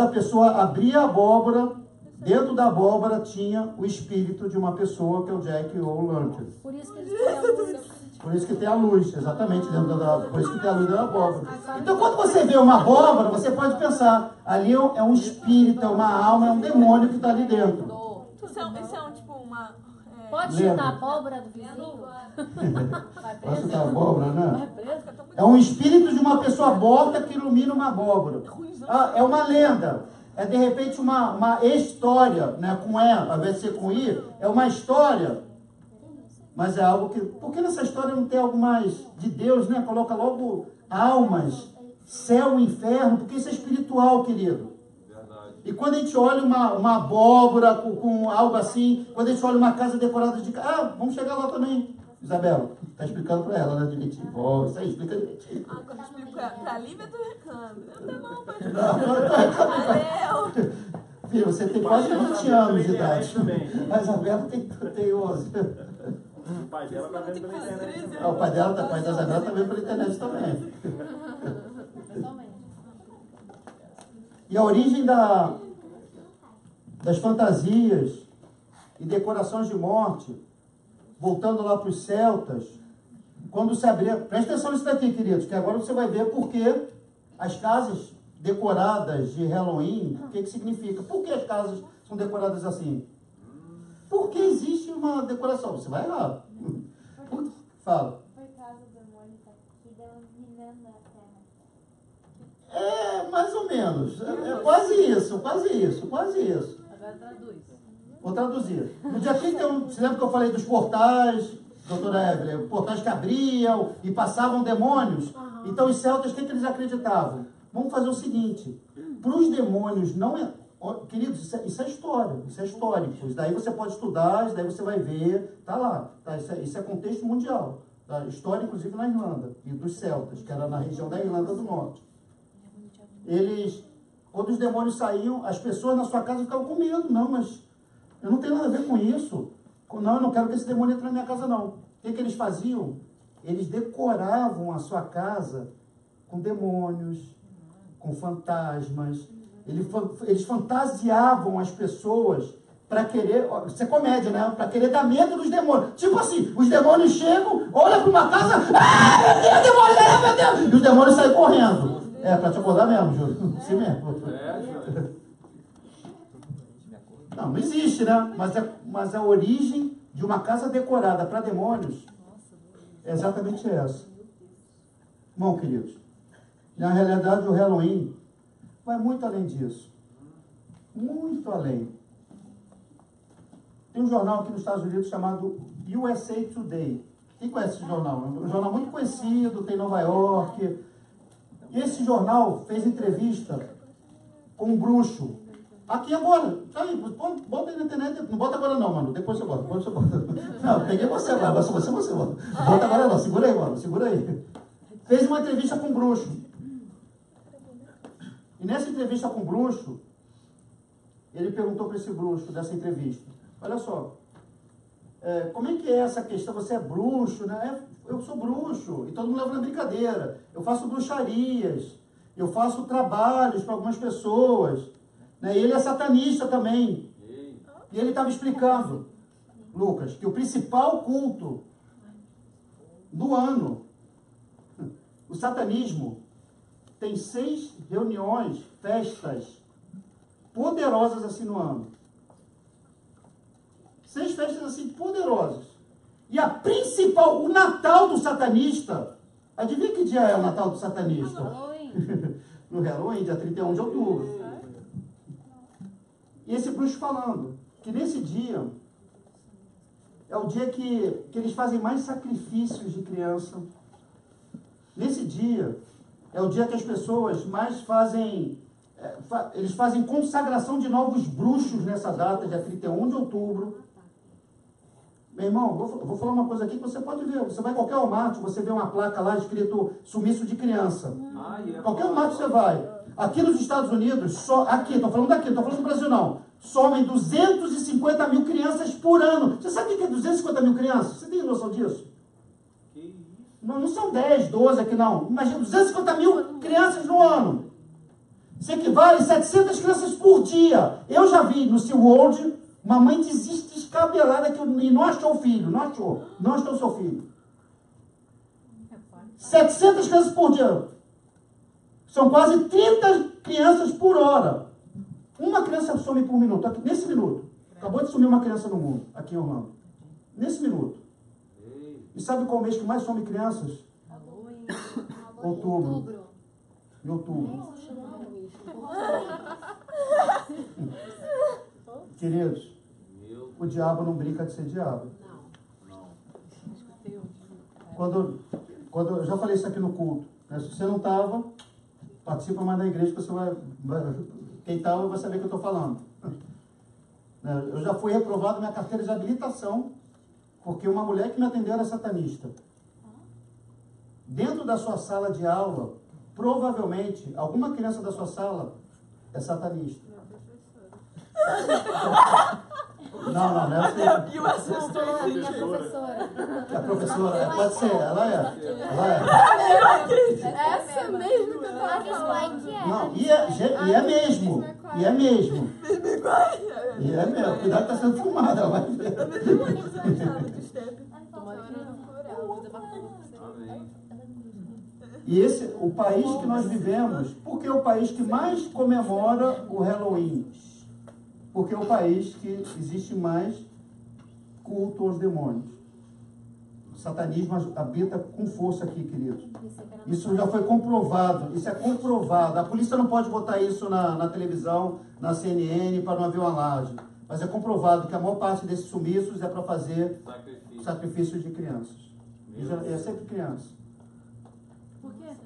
Speaker 1: a pessoa abria a abóbora, dentro da abóbora tinha o espírito de uma pessoa, que é o Jack O'Lantern.
Speaker 3: Por isso que eles têm a luz.
Speaker 1: Por isso que tem a luz, exatamente, por isso que tem a luz da abóbora. Então, quando você vê uma abóbora, você pode pensar, ali é um espírito, é uma alma, é um demônio que está ali dentro.
Speaker 2: Isso é tipo uma...
Speaker 3: Pode chutar a abóbora do vizinho?
Speaker 1: Pode chutar a abóbora, né? É um espírito de uma pessoa morta que ilumina uma abóbora. É uma lenda. É, de repente, uma história, né? Com E, ao invés de ser com I, é uma história. Mas é algo que... Porque nessa história não tem algo mais de Deus, né? Coloca logo almas, céu, inferno, porque isso é espiritual, querido. Verdade. E quando a gente olha uma abóbora com algo assim, quando a gente olha uma casa decorada de... vamos chegar lá também. Isabela, tá explicando para ela, né, direitinho. Isso aí, explica direitinho.
Speaker 2: Quando eu explico para a Lívia, tu reclama. Tá bom, pode
Speaker 1: Valeu. Filho, você tem quase 20 anos de idade. A Isabela tem 11.
Speaker 6: O pai dela tá vendo pela internet também.
Speaker 1: O pai da Isabela tá vendo pela internet também. E a origem das fantasias e decorações de morte, voltando lá para os celtas, quando se abria... Presta atenção nisso daqui, queridos, que agora você vai ver por que as casas decoradas de Halloween, o que significa? Por que as casas são decoradas assim? Porque existe uma decoração. Você vai errar. Fala.
Speaker 5: Por causa do demônio tá aqui dominando a terra.
Speaker 1: É, mais ou menos. É quase isso.
Speaker 3: Agora traduz.
Speaker 1: Vou traduzir. No dia 31, você lembra que eu falei dos portais, doutora Evelyn? Portais que abriam e passavam demônios? Então os celtas, o que eles acreditavam? Vamos fazer o seguinte. Para os demônios não é... Queridos, isso é história, isso é histórico. Isso daí você pode estudar, isso daí você vai ver, tá lá. Tá? Isso é contexto mundial. Tá? História, inclusive, na Irlanda, e dos celtas, que era na região da Irlanda do Norte. Quando os demônios saíam, as pessoas na sua casa ficavam com medo. Não, mas eu não tenho nada a ver com isso. Não, eu não quero que esse demônio entre na minha casa, não. O que eles faziam? Eles decoravam a sua casa com demônios, com fantasmas. Eles fantasiavam as pessoas para querer... Isso é comédia, né? Para querer dar medo dos demônios. Tipo assim, os demônios chegam, olham para uma casa... meu Deus, demônio, meu Deus! E os demônios saem correndo. Para te acordar mesmo, Júlio. Assim mesmo. Não existe, né? Mas a origem de uma casa decorada para demônios é exatamente essa. Bom, queridos, na realidade o Halloween vai muito além disso. Muito além. Tem um jornal aqui nos Estados Unidos chamado USA Today. Quem conhece esse jornal? É um jornal muito conhecido, tem em Nova York. E esse jornal fez entrevista com um bruxo. Aqui agora. Aí, bota aí na internet. Não bota agora não, mano. Depois você bota. Não, peguei você agora. Você bota. Bota agora não. Segura aí, mano. Segura aí. Fez uma entrevista com um bruxo. E nessa entrevista com o bruxo, ele perguntou para esse bruxo dessa entrevista: olha só, como é que é essa questão? Você é bruxo, né? eu sou bruxo, e todo mundo leva na brincadeira. Eu faço bruxarias, eu faço trabalhos para algumas pessoas, né? E ele é satanista também. E ele estava explicando, Lucas, que o principal culto do ano, o satanismo, tem 6 reuniões, festas poderosas assim no ano. 6 festas assim poderosas. E a principal, o Natal do satanista, adivinha que dia é o Natal do satanista? No Halloween, dia 31 de outubro. E esse bruxo falando que nesse dia é o dia que eles fazem mais sacrifícios de criança. Nesse dia é o dia que as pessoas mais fazem, eles fazem consagração de novos bruxos nessa data, dia 31 de outubro. Meu irmão, vou falar uma coisa aqui que você pode ver. Você vai em qualquer Walmart, você vê uma placa lá escrito sumiço de criança. Qualquer Walmart você vai. Aqui nos Estados Unidos, estou falando daqui, não estou falando do Brasil não, somem 250 mil crianças por ano. Você sabe o que é 250 mil crianças? Você tem noção disso? Não são 10, 12 aqui não. Imagina, 250 mil crianças no ano. Isso equivale a 700 crianças por dia. Eu já vi no SeaWorld uma mãe descabelada e não achou o filho. Não achou o seu filho. 700 crianças por dia. São quase 30 crianças por hora. Uma criança some por minuto. Aqui, nesse minuto. Acabou de sumir uma criança no mundo, aqui em Orlando. Nesse minuto. E sabe qual mês que mais some crianças? Outubro. Em outubro. Queridos, o diabo não brinca de ser diabo. Quando eu já falei isso aqui no culto, né? Se você não estava, participa mais da igreja que você vai quem estava vai saber o que eu estou falando. Eu já fui reprovado minha carteira de habilitação porque uma mulher que me atendeu era satanista. Dentro da sua sala de aula, provavelmente, alguma criança da sua sala é satanista. Não é assim.
Speaker 3: Minha professora.
Speaker 1: A professora, pode ser, ela é.
Speaker 2: Essa mesmo que eu tava falando.
Speaker 1: Não, e é mesmo. Cuidado que está sendo filmada, ela vai ver. E esse, o país que nós vivemos, porque é o país que mais comemora o Halloween. Porque é o país que existe mais culto aos demônios. O satanismo habita com força aqui, queridos. Isso já foi comprovado. Isso é comprovado. A polícia não pode botar isso na televisão, na CNN, para não haver uma laje. Mas é comprovado que a maior parte desses sumiços é para fazer sacrifícios de crianças. É sempre criança.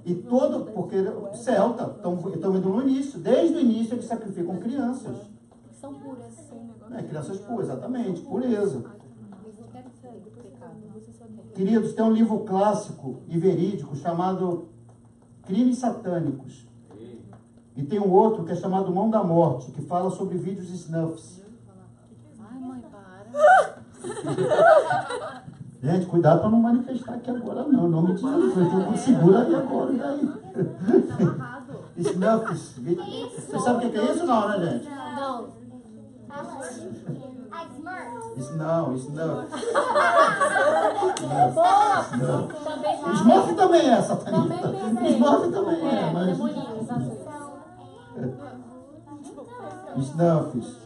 Speaker 1: E porque celta, estão indo no início. Desde o início eles sacrificam crianças.
Speaker 3: São puras.
Speaker 1: Crianças puras, exatamente, pureza. Queridos, tem um livro clássico e verídico chamado Crimes Satânicos. E tem um outro que é chamado Mão da Morte, que fala sobre vídeos snuffs.
Speaker 3: Ai, mãe, para.
Speaker 1: Gente, cuidado para não manifestar aqui agora, não. Em nome de Jesus, segura aí agora, daí. Snuffs. Você sabe o que é isso? Não, né, gente?
Speaker 3: Não.
Speaker 1: Snuff.
Speaker 3: Smurf
Speaker 1: também é satanista.
Speaker 3: Também
Speaker 1: Smurf também é, mas...
Speaker 3: demoninhos,
Speaker 1: Snuffs.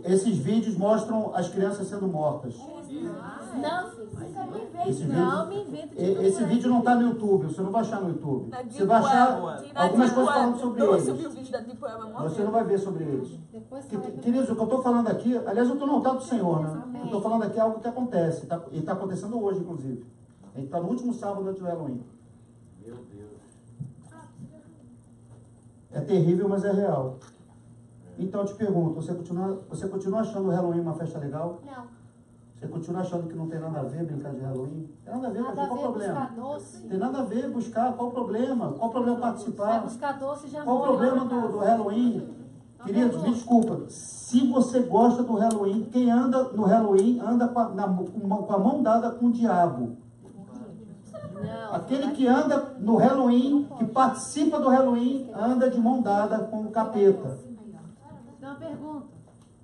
Speaker 1: Esses vídeos mostram as crianças sendo mortas. Esse vídeo não está no YouTube, você não vai achar no YouTube. Você vai achar algumas coisas falando sobre eles. Você não vai ver sobre eles. Queridos, o que eu estou falando aqui, aliás, eu estou no altar do Senhor, né? Eu estou falando aqui algo que acontece, e está acontecendo hoje, inclusive. A gente está no último sábado antes do Halloween.
Speaker 4: Meu Deus.
Speaker 1: É terrível, mas é real. Então eu te pergunto, você continua achando o Halloween uma festa legal?
Speaker 3: Não.
Speaker 1: Você continua achando que não tem nada a ver brincar de Halloween? Tem nada a ver, mas qual o problema?
Speaker 3: Buscar doce.
Speaker 1: Tem nada a ver buscar, qual o problema? Qual o problema participar?
Speaker 3: Vai buscar doce já.
Speaker 1: Qual o problema do Halloween? Queridos, me desculpa, se você gosta do Halloween, quem anda no Halloween anda com a mão dada com o diabo.
Speaker 3: Não.
Speaker 1: Aquele que anda no Halloween, que participa do Halloween, anda de mão dada com o capeta.
Speaker 3: Tem uma pergunta.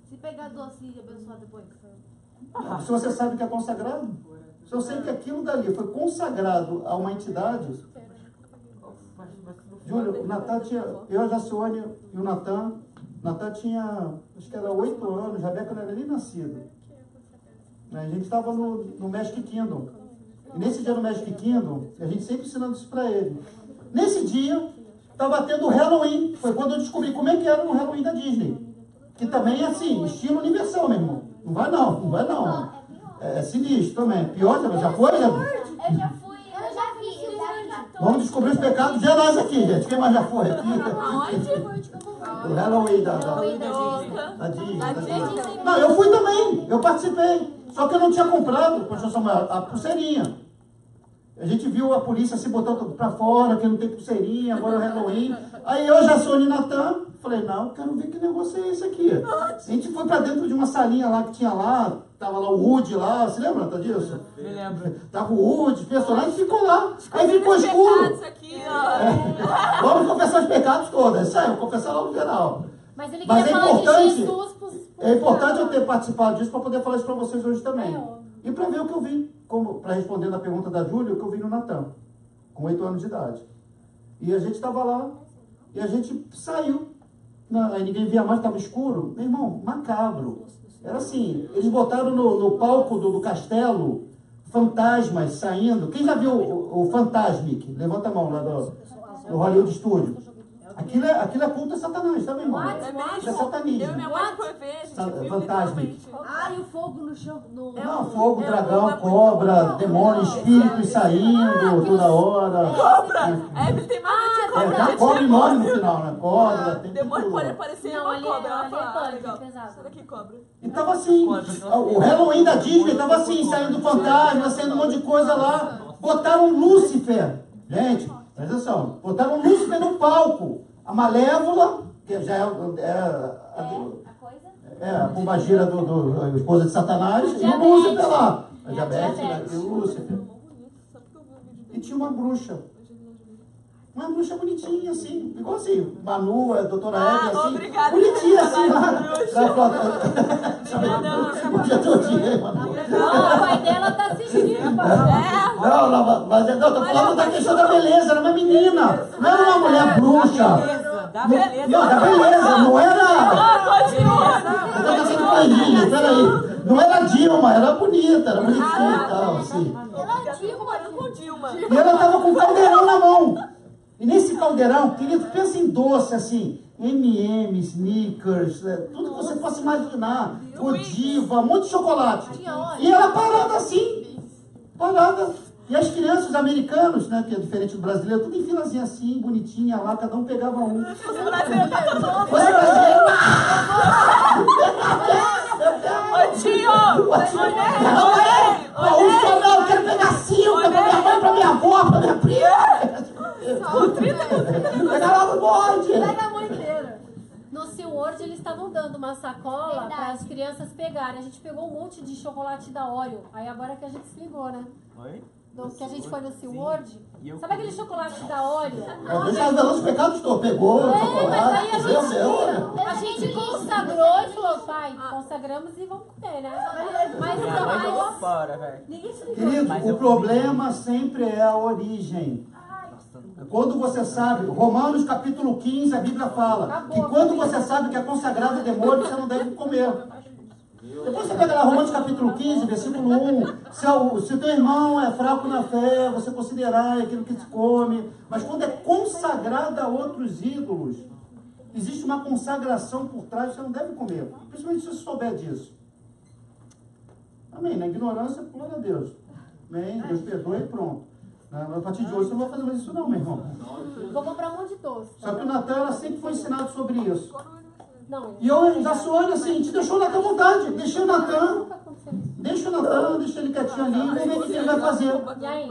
Speaker 3: Se pegar doce e abençoar depois?
Speaker 1: Se você sabe que é consagrado, se eu sei que aquilo dali foi consagrado a uma entidade. Júlio, o Natan tinha, eu, a Jacione e o Natan tinha, acho que era 8 anos, a Rebeca não era nem nascida. A gente estava no Magic Kingdom. E nesse dia no Magic Kingdom, a gente sempre ensinando isso para ele. Nesse dia, estava tendo o Halloween. Foi quando eu descobri como é que era o Halloween da Disney. Que também é assim, estilo universal, meu irmão. Não vai não. É sinistro também. Pior também, já foi, já?
Speaker 5: Eu já fui, eu já vi.
Speaker 1: Vamos descobrir os pecados gerais aqui, gente. Quem mais já foi aqui? O Halloween da Disney. Não, eu fui também. Eu participei. Só que eu não tinha comprado, pastor Samuel, a pulseirinha. A gente viu a polícia se botando pra fora, que não tem pulseirinha, agora é o Halloween. Aí eu, Jacione e Natan, falei, não, quero ver que negócio é esse aqui. A gente foi pra dentro de uma salinha lá que tinha lá, tava lá o Woody lá, você lembra, Natan, disso?
Speaker 7: Me lembro.
Speaker 1: Tava o Woody, o personagem ficou lá. Aí ficou escuro.
Speaker 2: Aqui,
Speaker 1: Vamos confessar os pecados todos, isso aí, vou confessar logo no geral.
Speaker 3: Mas ele
Speaker 1: Mas
Speaker 3: queria
Speaker 1: é
Speaker 3: falar
Speaker 1: importante,
Speaker 3: de Jesus pros
Speaker 1: é importante eu ter participado disso para poder falar isso para vocês hoje também.
Speaker 3: É, óbvio.
Speaker 1: E para ver o que eu vi, para responder na pergunta da Júlia, o que eu vi no Natan, com 8 anos de idade. E a gente estava lá, e a gente saiu. Aí ninguém via mais, estava escuro. Meu irmão, macabro. Era assim, eles botaram no palco do castelo fantasmas saindo. Quem já viu o Fantasmic? Levanta a mão lá do Hollywood Studio. Aquilo é culto a Satanás, tá, meu irmão? Isso é satanismo.
Speaker 2: Eu e minha mãe foi ver, a gente viu
Speaker 1: Fantasma.
Speaker 2: literalmente.
Speaker 3: Ah, e o fogo no chão.
Speaker 1: Não, fogo, dragão, cobra, demônio, espíritos saindo toda hora.
Speaker 2: Cobra! É, ele tem mais de
Speaker 1: Tem
Speaker 2: cobra.
Speaker 1: cobra enorme no final, né? Cobra, tem
Speaker 2: Demônio
Speaker 1: tudo.
Speaker 2: pode parecer
Speaker 3: Não,
Speaker 2: uma
Speaker 3: ali
Speaker 2: cobra. Ela
Speaker 3: é
Speaker 2: fala,
Speaker 3: pânico,
Speaker 2: legal.
Speaker 3: pesado.
Speaker 2: Sai daqui, cobra.
Speaker 1: E tava assim, o Halloween da Disney tava assim, saindo fantasma, saindo um monte de coisa lá. Botaram Lúcifer, gente, presta atenção, botaram Lúcifer no palco. A Malévola, que já
Speaker 5: A coisa?
Speaker 1: a pombagira do esposa de Satanás, e o Lúcifer lá. A diabetes, né? E o Lúcifer. E tinha uma bruxa. Uma bruxa bonitinha, assim, igual assim, Manu, a doutora Eva, assim,
Speaker 2: obrigada.
Speaker 1: bonitinha assim, lá.
Speaker 2: Não,
Speaker 1: O dia todinho, Manu.
Speaker 3: Não, o pai dela tá assistindo, pai.
Speaker 1: Não, eu tô falando da questão da beleza, era uma menina, não era uma mulher bruxa.
Speaker 7: Da beleza.
Speaker 1: Não, da beleza, não era...
Speaker 2: Continua.
Speaker 1: Eu tô fazendo coisinha, peraí. Não era Dilma, era bonita, era bonitinha e tal, assim.
Speaker 2: Comparando com Dilma.
Speaker 1: E ela tava com um caldeirão na mão. E nesse caldeirão, querido, pensa em doce, assim, M&M, Snickers, tudo que você possa imaginar, Godiva, um monte de chocolate. E ela parada assim, parada. E as crianças americanas, né, que é diferente do brasileiro, tudo em filazinha assim, bonitinha lá, cada um pegava um.
Speaker 2: O brasileiro tá todo.
Speaker 1: Foi brasileiro.
Speaker 2: Ô tio!
Speaker 1: Não, eu quero pegar 5 pra minha mãe, pra minha avó, pra minha prima. Pegar lá no bonde.
Speaker 3: Pega a mãe inteira. No SeaWorld eles estavam dando uma sacola para as crianças pegarem. A gente pegou um monte de chocolate da Oreo. Aí agora que a gente se ligou, né?
Speaker 7: Oi?
Speaker 3: Que a gente foi no SeaWorld.
Speaker 7: E eu
Speaker 3: Sabe aquele chocolate da Oreo?
Speaker 1: Deixa as velas dos pecados todos. Pegou,
Speaker 3: Mas aí
Speaker 1: chocolate,
Speaker 3: a gente consagrou e falou, pai, consagramos e vamos comer, né? Mas
Speaker 7: minha mãe jogou
Speaker 3: nós...
Speaker 7: fora, velho.
Speaker 3: Ninguém se ligou.
Speaker 1: Querido,
Speaker 7: Mas
Speaker 1: o
Speaker 7: eu
Speaker 1: problema sempre é a origem. Quando você sabe, Romanos capítulo 15, a Bíblia fala que quando você sabe que é consagrado o demônio, você não deve comer. Depois você pega lá Romanos capítulo 15, versículo 1, se o teu irmão é fraco na fé, você considerar aquilo que se come. Mas quando é consagrado a outros ídolos, existe uma consagração por trás, você não deve comer. Principalmente se você souber disso. Amém. Na ignorância, glória a Deus. Amém. Deus perdoe e pronto. A partir de hoje você não vai fazer mais isso não, meu irmão.
Speaker 3: Vou comprar um monte de doce.
Speaker 1: Só que o Natan, ela sempre foi ensinado sobre isso.
Speaker 3: Não,
Speaker 1: E eu já sou assim, a gente deixou o Natan à vontade. Deixei o Natan,
Speaker 3: nunca aconteceu isso.
Speaker 1: deixa o Natan, deixa ele quietinho ali, vamos ver o que ele vai fazer.
Speaker 3: E aí?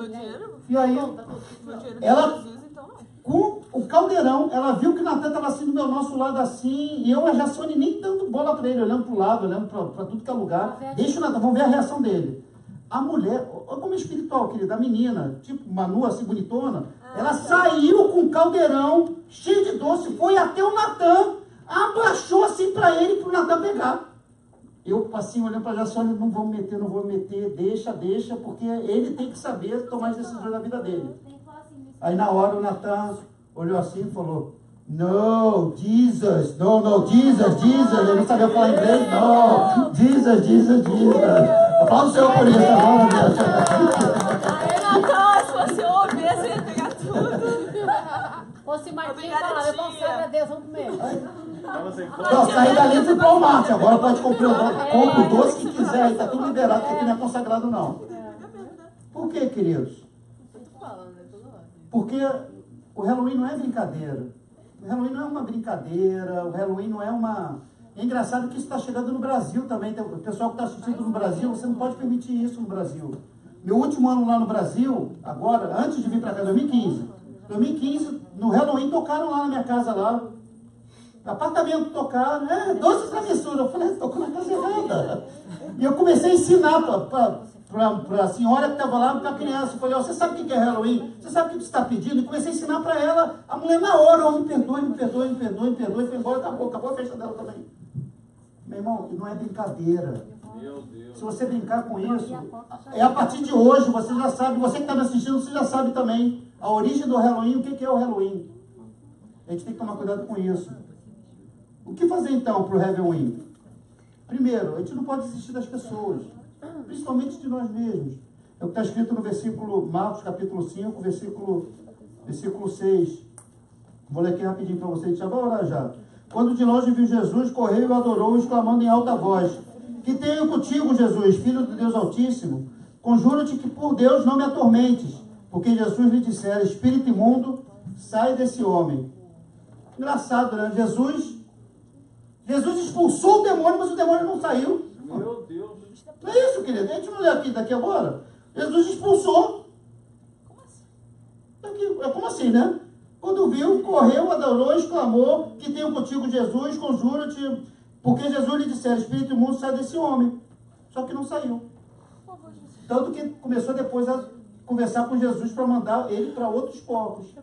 Speaker 1: E aí,
Speaker 2: Meu dinheiro
Speaker 1: Ela-
Speaker 2: de Jesus, então não.
Speaker 1: com o caldeirão, ela viu que o Natan estava assim do meu nosso lado assim, e eu, a Jacione, nem dando bola para ele, olhando para o lado, olhando para tudo que é lugar. Deixa o Natan, vamos ver a reação dele. A mulher, olha como é espiritual, querida, a menina, tipo Manu, assim, bonitona, ela saiu com um caldeirão cheio de doce, foi até o Natan, abaixou assim para ele, para o Natan pegar. Eu, assim, olhando para Jaci, olha, não vou meter, deixa, porque ele tem que saber tomar as decisões da vida dele. Aí na hora o Natan olhou assim e falou, no, Jesus, ele não sabia falar inglês, no, Jesus. Fala o Senhor por isso, agora, Deus.
Speaker 2: Aí, Natal, se fosse ouvir, você ia pegar tudo.
Speaker 3: Ou se Marquinhos falar, eu consagra a Deus, vamos comer.
Speaker 1: Não, saí dali e fui para o Walmart, agora pode comprar o doce que quiser, aí está tudo liberado, porque aqui não é consagrado não. Por que, queridos? Porque o Halloween não é brincadeira. O Halloween não é uma brincadeira, o Halloween não é uma... É engraçado que isso está chegando no Brasil também. Tem o pessoal que está assistindo no Brasil, você não pode permitir isso no Brasil. Meu último ano lá no Brasil, agora, antes de vir para cá, 2015, no Halloween tocaram lá na minha casa lá. Apartamento tocaram, doce travessura. Eu falei, tocou na casa errada. E eu comecei a ensinar para a senhora que estava lá, para a criança. Eu falei, você sabe o que é Halloween? Você sabe o que você está pedindo? E comecei a ensinar para ela. A mulher na hora, me perdoe. E foi embora, acabou a festa dela também. Meu irmão, não é brincadeira.
Speaker 4: Meu Deus.
Speaker 1: Se você brincar com isso, é a partir de hoje, você já sabe, você que está me assistindo, você já sabe também a origem do Halloween, o que é o Halloween. A gente tem que tomar cuidado com isso. O que fazer então para o Halloween? Primeiro, a gente não pode desistir das pessoas, principalmente de nós mesmos. É o que está escrito no versículo, Marcos capítulo 5, versículo 6. Vou ler aqui rapidinho para vocês, já vai orar já. Quando de longe viu Jesus, correu e o adorou, exclamando em alta voz, que tenho contigo, Jesus, Filho do Deus Altíssimo, conjuro-te que por Deus não me atormentes, porque Jesus lhe dissera, espírito imundo, sai desse homem. Engraçado, né? Jesus expulsou o demônio, mas o demônio não saiu.
Speaker 4: Meu Deus.
Speaker 1: Não é isso, querido? A gente não lê aqui daqui agora. Jesus expulsou. Como assim, né? Quando viu, correu, adorou, exclamou, que tenho contigo, Jesus, conjura-te, porque Jesus lhe dissera, espírito imundo, sai desse homem. Só que não saiu. Tanto que começou depois a conversar com Jesus para mandar ele para outros povos.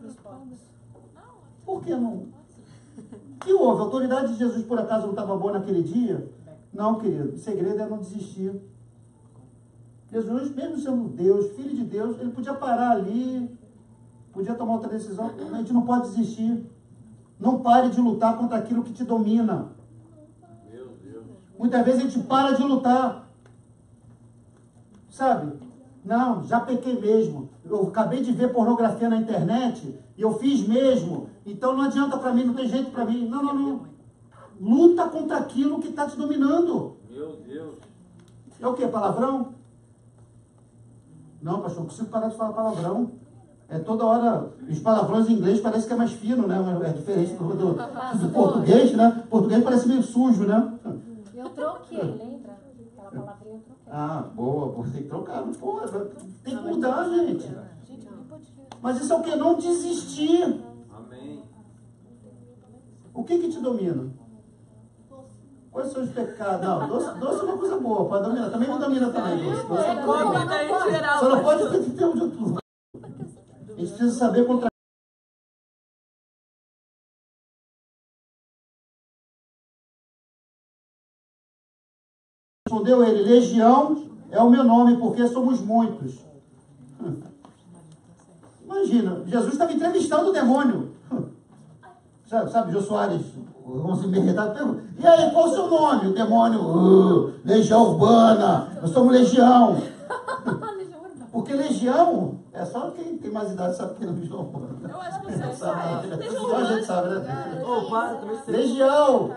Speaker 1: Por que não? O que houve? A autoridade de Jesus, por acaso, não estava boa naquele dia? Não, querido. O segredo é não desistir. Jesus, mesmo sendo Deus, Filho de Deus, ele podia parar ali, podia tomar outra decisão. A gente não pode desistir. Não pare de lutar contra aquilo que te domina.
Speaker 4: Meu Deus.
Speaker 1: Muitas vezes a gente para de lutar. Sabe? Não, já pequei mesmo. Eu acabei de ver pornografia na internet e eu fiz mesmo. Então não adianta para mim, não tem jeito para mim. Não. Luta contra aquilo que está te dominando.
Speaker 4: Meu Deus.
Speaker 1: É o quê? Palavrão? Não, pastor, não consigo parar de falar palavrão. É toda hora, os palavrões em inglês parece que é mais fino, né? É diferente do português, né? Português parece meio sujo, né?
Speaker 3: Eu troquei, lembra? Aquela palavrinha eu troquei.
Speaker 1: Ah, boa, tem que trocar. Pô, tem que mudar, gente. Mas isso é o quê? Não desistir.
Speaker 4: Amém.
Speaker 1: O que te domina? Quais são os pecados? Não, doce é uma coisa boa, pode dominar. Também me domina também, doce. Doce é uma coisa boa. Só não pode ter um de tudo. A gente precisa saber contra. Respondeu ele, Legião é o meu nome, porque somos muitos. Imagina, Jesus estava entrevistando o demônio. Sabe, Jô Soares, vamos se merredar. E aí, qual o seu nome? O demônio, Legião Urbana, nós somos Legião. Porque Legião, é só quem tem mais idade sabe que é Legião Urbana.
Speaker 2: Eu acho que você
Speaker 1: Sabe,
Speaker 2: sabe.
Speaker 1: só a gente sabe, né?
Speaker 6: Ô, para, também sei.
Speaker 1: Legião,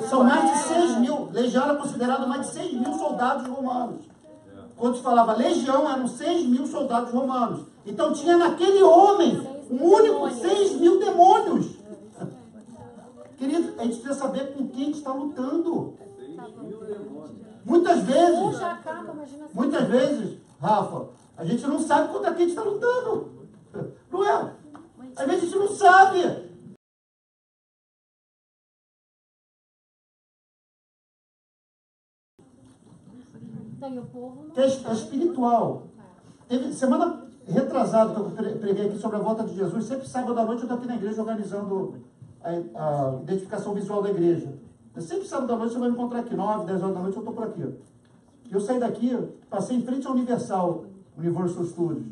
Speaker 1: são mais de 6 mil. Legião era considerado mais de 6 mil soldados romanos. Quando se falava legião, eram 6 mil soldados romanos. Então tinha naquele homem um único 6 mil demônios. Querido, a gente precisa saber com quem a gente está lutando.
Speaker 4: 6.000 demônios.
Speaker 1: Muitas vezes, Rafa, a gente não sabe contra quem a gente está lutando. Não é? Às vezes a gente não sabe.
Speaker 3: Então, e o povo não...
Speaker 1: que é espiritual. Teve semana retrasada que eu preguei aqui sobre a volta de Jesus, sempre sábado à noite eu estou aqui na igreja organizando a identificação visual da igreja. Sempre sábado à noite você vai me encontrar aqui, 9, 10 horas da noite eu estou por aqui. Eu saí daqui, passei em frente ao Universal Studios.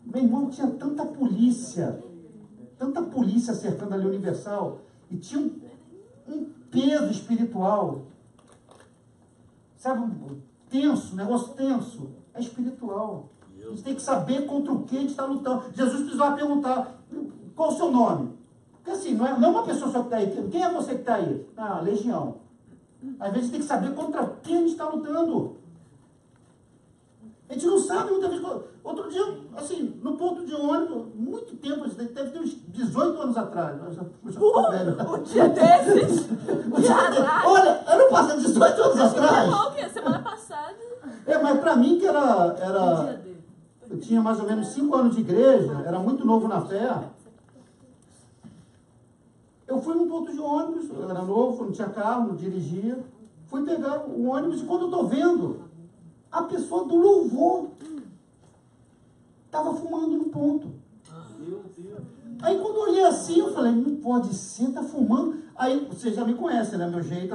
Speaker 1: Meu irmão, tinha tanta polícia cercando ali o Universal, e tinha um peso espiritual, sabe, tenso, negócio tenso, é espiritual. A gente tem que saber contra o que a gente está lutando. Jesus precisava perguntar, qual o seu nome? Porque assim, não é uma pessoa só que está aí. Quem é você que está aí? Ah, legião. Às vezes tem que saber contra quem a gente está lutando. A gente não sabe muitas vezes. Outro dia, assim, no ponto de ônibus, muito tempo, deve ter uns 18 anos atrás. Eu já tô velho.
Speaker 2: Um dia desses?
Speaker 1: Olha, ano passado, 18 anos atrás.
Speaker 2: Não, o quê? Semana passada.
Speaker 1: Mas para mim que era eu tinha mais ou menos 5 anos de igreja, era muito novo na fé. Eu fui num ponto de ônibus, eu era novo, não tinha carro, não dirigia. Fui pegar o ônibus e quando eu estou vendo, a pessoa do louvor estava fumando no ponto. Aí quando eu olhei assim, eu falei, não pode ser, tá fumando. Aí, vocês já me conhecem, né? Meu jeito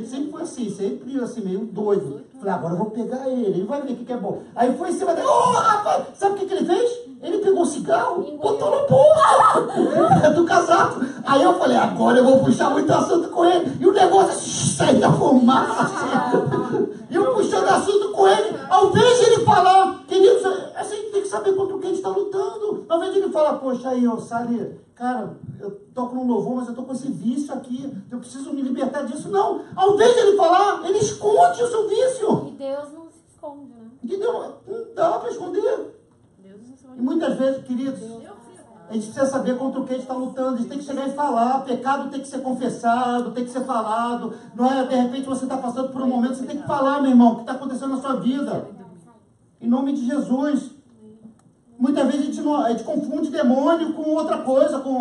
Speaker 1: sempre foi assim, sempre assim, meio doido. Falei, agora eu vou pegar ele vai ver o que é bom. Aí foi em cima dele, rapaz, sabe o que ele fez? Ele pegou o cigarro, botou no bolso do casaco. Aí eu falei, agora eu vou puxar muito assunto com ele. E o negócio sai da fumaça. Assim. E eu puxando assunto com ele, ao invés de ele falar, queridos, assim, tem que saber contra o que a gente está lutando. Ao invés de ele falar, poxa, aí, ô Sali, cara, eu toco no louvor, mas eu tô com esse vício aqui, eu preciso me libertar disso. Não, ao invés de ele falar, ele esconde o seu vício.
Speaker 3: E Deus não se esconde, né?
Speaker 1: E Deus não dá para esconder. E muitas vezes, queridos, a gente precisa saber contra o que a gente está lutando. A gente tem que chegar e falar. Pecado tem que ser confessado, tem que ser falado. Não é, de repente, você está passando por um momento, você tem que falar, meu irmão, o que está acontecendo na sua vida. Em nome de Jesus. Muitas vezes a gente confunde demônio com outra coisa, com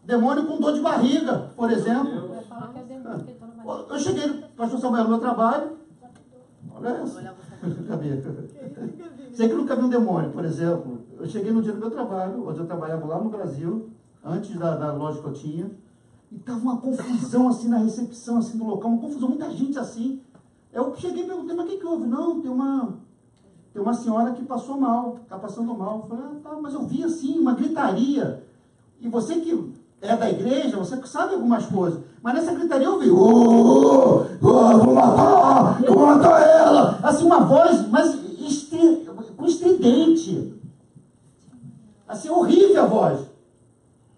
Speaker 1: demônio com dor de barriga, por exemplo. Eu cheguei, pastor Samuel, no meu trabalho. Olha essa. Sei que nunca vi um demônio, por exemplo. Eu cheguei no dia do meu trabalho, onde eu trabalhava lá no Brasil, antes da loja que eu tinha, e estava uma confusão assim na recepção assim, do local, uma confusão, muita gente assim. Eu cheguei e perguntei, mas o que houve? Não, tem uma senhora que passou mal, está passando mal. Eu falei, tá, mas eu vi assim, uma gritaria. E você que é da igreja, você que sabe algumas coisas. Mas nessa gritaria eu vi, vou matar ela. Assim, uma voz, mas com estridente. Assim, horrível a voz.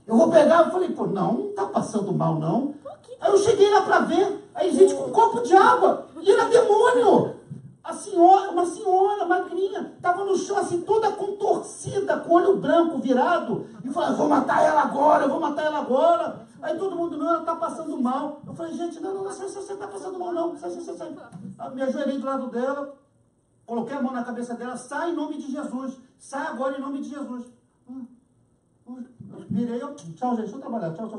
Speaker 1: Eu vou pegar, eu falei, pô, não está passando mal, não. Aí eu cheguei lá para ver, aí gente com um copo de água, e era demônio. Uma senhora magrinha, estava no chão assim, toda contorcida, com o olho branco virado, e falou, eu vou matar ela agora. Aí todo mundo, não, ela está passando mal. Eu falei, gente, não, você está passando mal, não. Sai. Me ajoelhei do lado dela, coloquei a mão na cabeça dela, sai em nome de Jesus. Sai agora em nome de Jesus. Virei, tchau, gente, deixa eu trabalhar, tchau.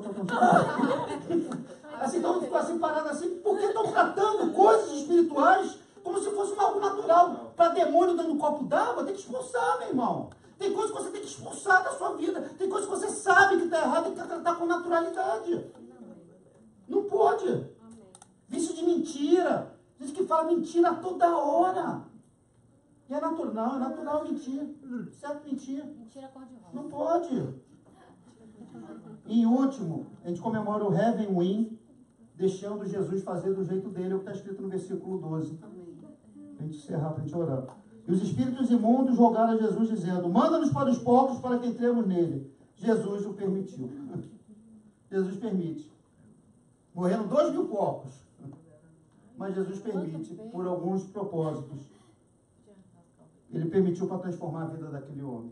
Speaker 1: Assim, então ficou assim, parado assim, porque estão tratando coisas espirituais como se fosse algo natural. Para demônio dando um copo d'água, tem que expulsar, meu irmão. Tem coisas que você tem que expulsar da sua vida. Tem coisas que você sabe que está errado, tem que tratar com naturalidade. Não pode. Vício de mentira. Gente que fala mentira toda hora. E é natural. Não, é natural mentir. Certo mentir.
Speaker 3: Mentira cor-de-rosa.
Speaker 1: Não pode. E em último, a gente comemora o Heaven Win, deixando Jesus fazer do jeito dele, é o que está escrito no versículo 12. Para a gente encerrar, para a gente orar. E os espíritos imundos rogaram a Jesus, dizendo, manda-nos para os porcos para que entremos nele. Jesus o permitiu. Jesus permite. Morreram 2.000 porcos. Mas Jesus permite, por alguns propósitos. Ele permitiu para transformar a vida daquele homem.